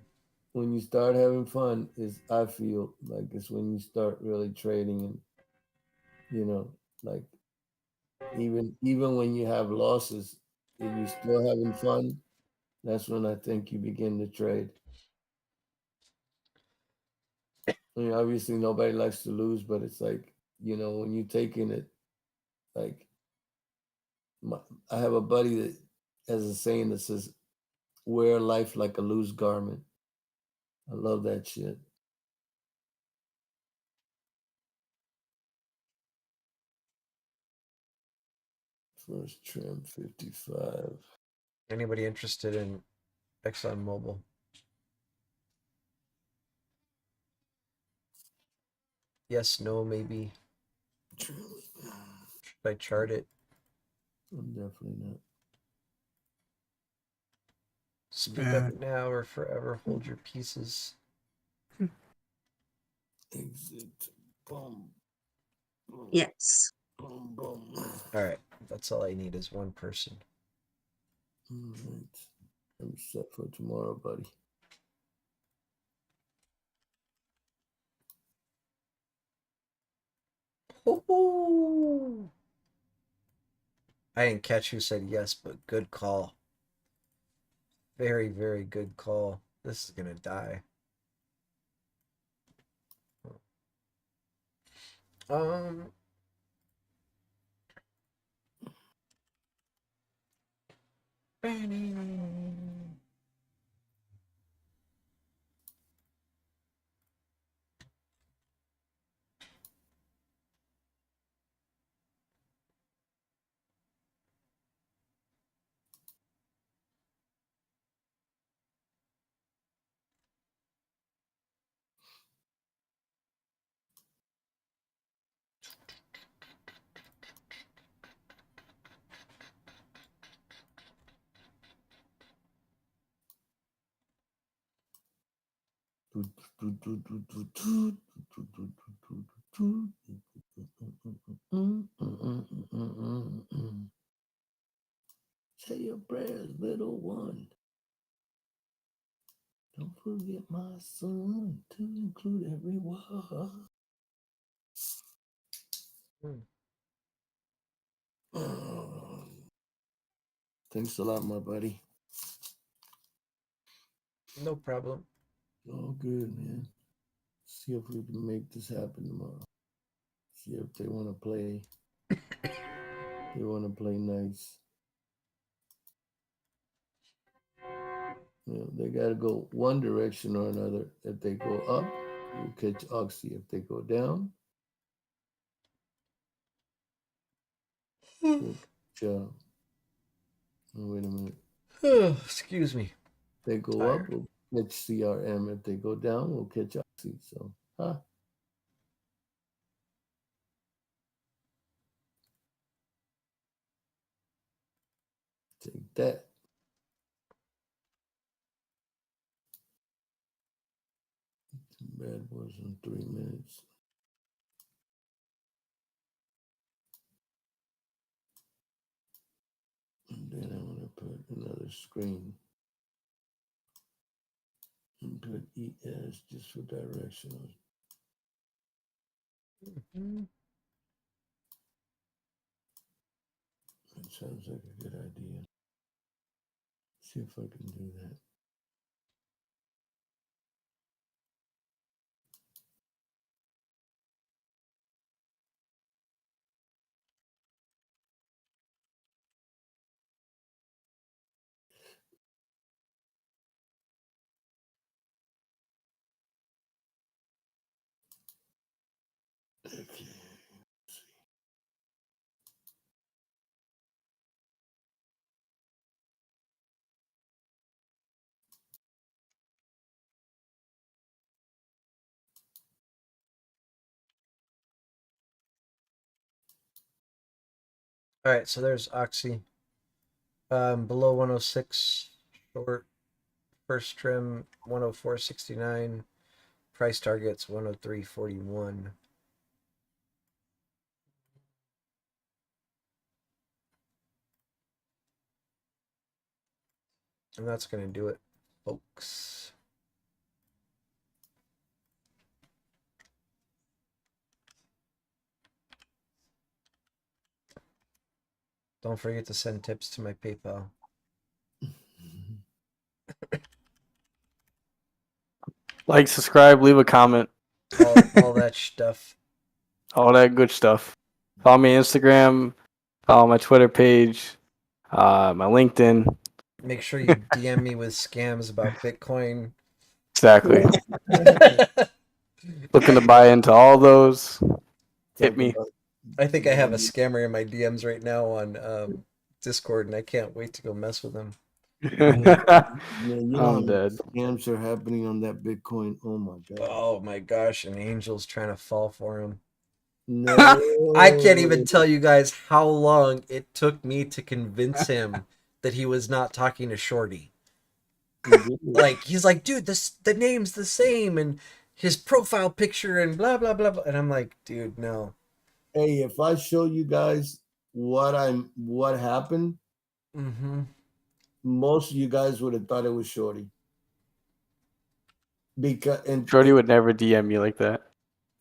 When you start having fun, I feel like it's when you start really trading, and like even when you have losses, if you're still having fun, that's when I think you begin to trade. I mean, obviously nobody likes to lose, but it's like, when you're taking it, like I have a buddy that has a saying that says, wear life like a loose garment. I love that shit. First trim 55. Anybody interested in ExxonMobil? Yes, no, maybe. Should I chart it? I'm definitely not. Speak up now or forever hold your pieces. Exit. Boom. Boom. Yes. Boom, boom. All right, that's all I need is one person. All right. I'm set for tomorrow, buddy. Ooh. I didn't catch who said yes, but good call. Very, very good call. This is gonna die. Say your prayers, little one. Don't forget my son to include everyone. Thanks a lot, my buddy. No problem. Oh, good, man. See if we can make this happen tomorrow. See if they want to play. They want to play nice. They got to go one direction or another. If they go up, we'll catch Oxy. If they go down, we'll catch, wait a minute. Excuse me. If they go up, we'll catch CRM. If they go down, we'll catch Oxy. So, take that. Bad boys in 3 minutes. And then I'm going to put another screen and put ES just for directional. That sounds like a good idea. See if I can do that. Okay. All right, so there's Oxy. Below 106, short. First trim 104.69. Price targets 103.41. And that's going to do it, folks. Don't forget to send tips to my PayPal. Like, subscribe, leave a comment. All that stuff. All that good stuff. Follow me on Instagram. Follow my Twitter page. My LinkedIn. Make sure you DM me with scams about Bitcoin. Exactly. Looking to buy into all those. Hit me. I think I have a scammer in my DMs right now on Discord, and I can't wait to go mess with him. Man, you know I'm dead. Scams are happening on that Bitcoin. Oh my god. Oh my gosh, and Angel's trying to fall for him. No. I can't even tell you guys how long it took me to convince him that he was not talking to Shorty. Like, he's like, dude, the name's the same, and his profile picture, and blah blah blah, blah. And I'm like, dude, no. Hey, if I show you guys what happened, most of you guys would have thought it was Shorty. Because Shorty would never DM me like that.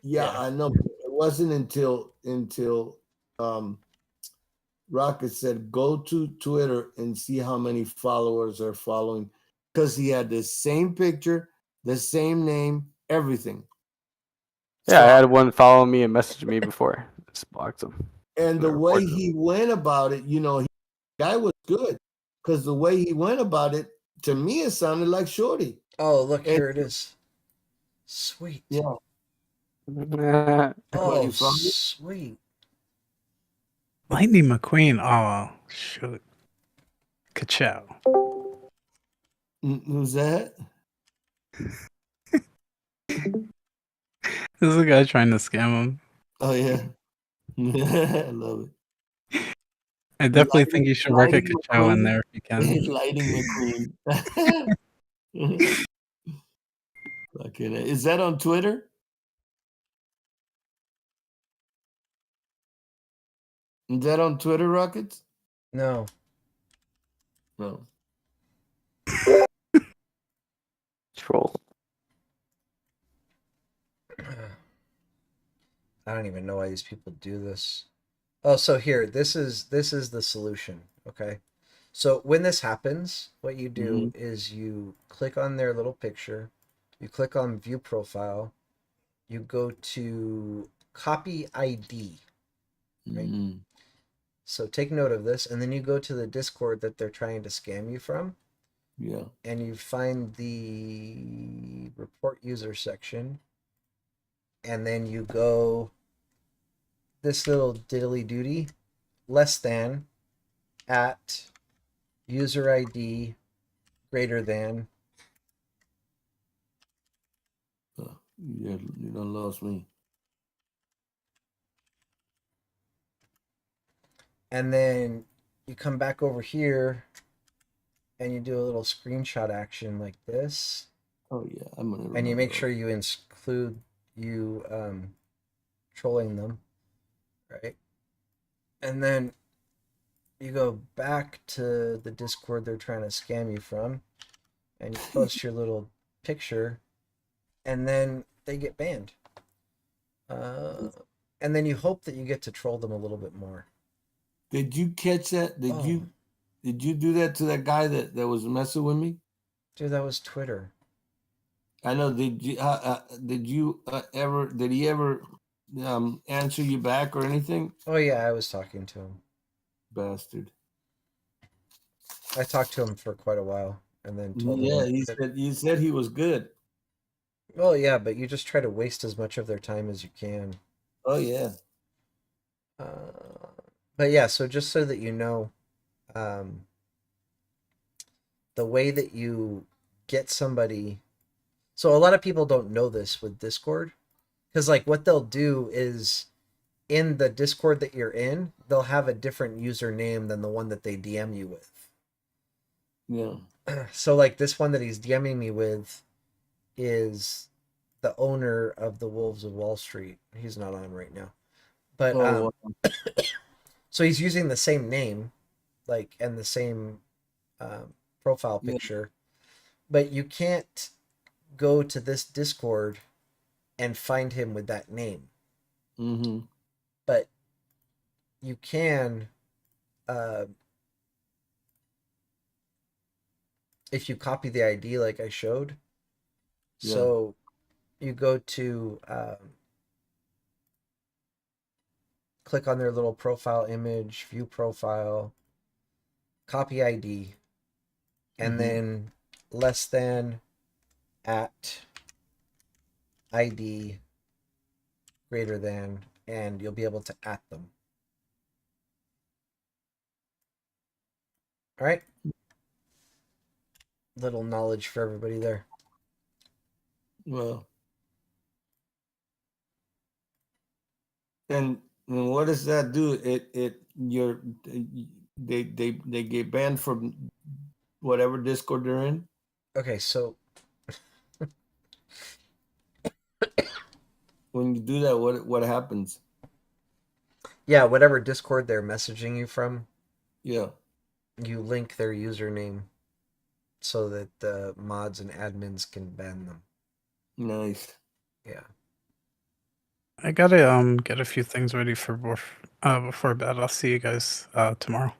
Yeah, I know. It wasn't until Rocket said, go to Twitter and see how many followers are following, because he had the same picture, the same name, everything. Yeah, I had one follow me and message me before. Just blocked him. And the way he went about it, the guy was good, because the way he went about it, to me, it sounded like Shorty. Oh, look, here it is. Sweet. Yeah. Oh, you found it? sweet. Lightning McQueen. Oh, shoot. Ka-chow. Who's that? This is a guy trying to scam him. Oh, yeah. I love it. I definitely think you should work a Ka-chow in there if you can. Lighting McQueen. Okay, is that on Twitter? Is that on Twitter, Rockets? No. No. Troll. I don't even know why these people do this. Oh, so here, this is the solution, okay? So when this happens, what you do is you click on their little picture, you click on view profile, you go to copy ID, right? So take note of this, and then you go to the Discord that they're trying to scam you from. Yeah. And you find the report user section, and then you go this little diddly duty, less than, at, user ID, greater than. You done lost me. And then you come back over here and you do a little screenshot action like this. Oh yeah, I'm gonna. And you make sure you include you trolling them, right? And then you go back to the Discord they're trying to scam you from, and you post your little picture, and then they get banned. And then you hope that you get to troll them a little bit more. Did you catch that? Did you do that to that guy that was messing with me? Dude, that was Twitter. I know. Did you ever? Did he ever answer you back or anything? Oh yeah, I was talking to him. Bastard. I talked to him for quite a while, and then told him. Yeah, you said he was good. Well, yeah, but you just try to waste as much of their time as you can. Oh yeah. But yeah, so just so that you know, the way that you get somebody. So a lot of people don't know this with Discord, because like what they'll do is in the Discord that you're in, they'll have a different username than the one that they DM you with. Yeah. So like this one that he's DMing me with is the owner of the Wolves of Wall Street. He's not on right now. But so he's using the same name, like, and the same profile picture, but you can't go to this Discord and find him with that name. But you can, if you copy the ID like I showed. So you go to click on their little profile image, view profile, copy ID, and then less than, at, ID, greater than, and you'll be able to at them. All right. Little knowledge for everybody there. Well. And what does that do? They get banned from whatever Discord they're in. Okay, so when you do that, what happens? Yeah, whatever Discord they're messaging you from. Yeah. You link their username so that the mods and admins can ban them. Nice. Yeah. I gotta get a few things ready for before bed. I'll see you guys tomorrow.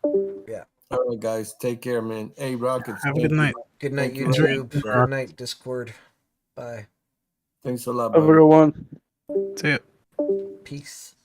Yeah. All right, guys. Take care, man. Hey, Rockets. Have a good night. Good night, Thank you. YouTube. Good night, Discord. Bye. Thanks a lot, Have a brother. good one. See ya. Peace.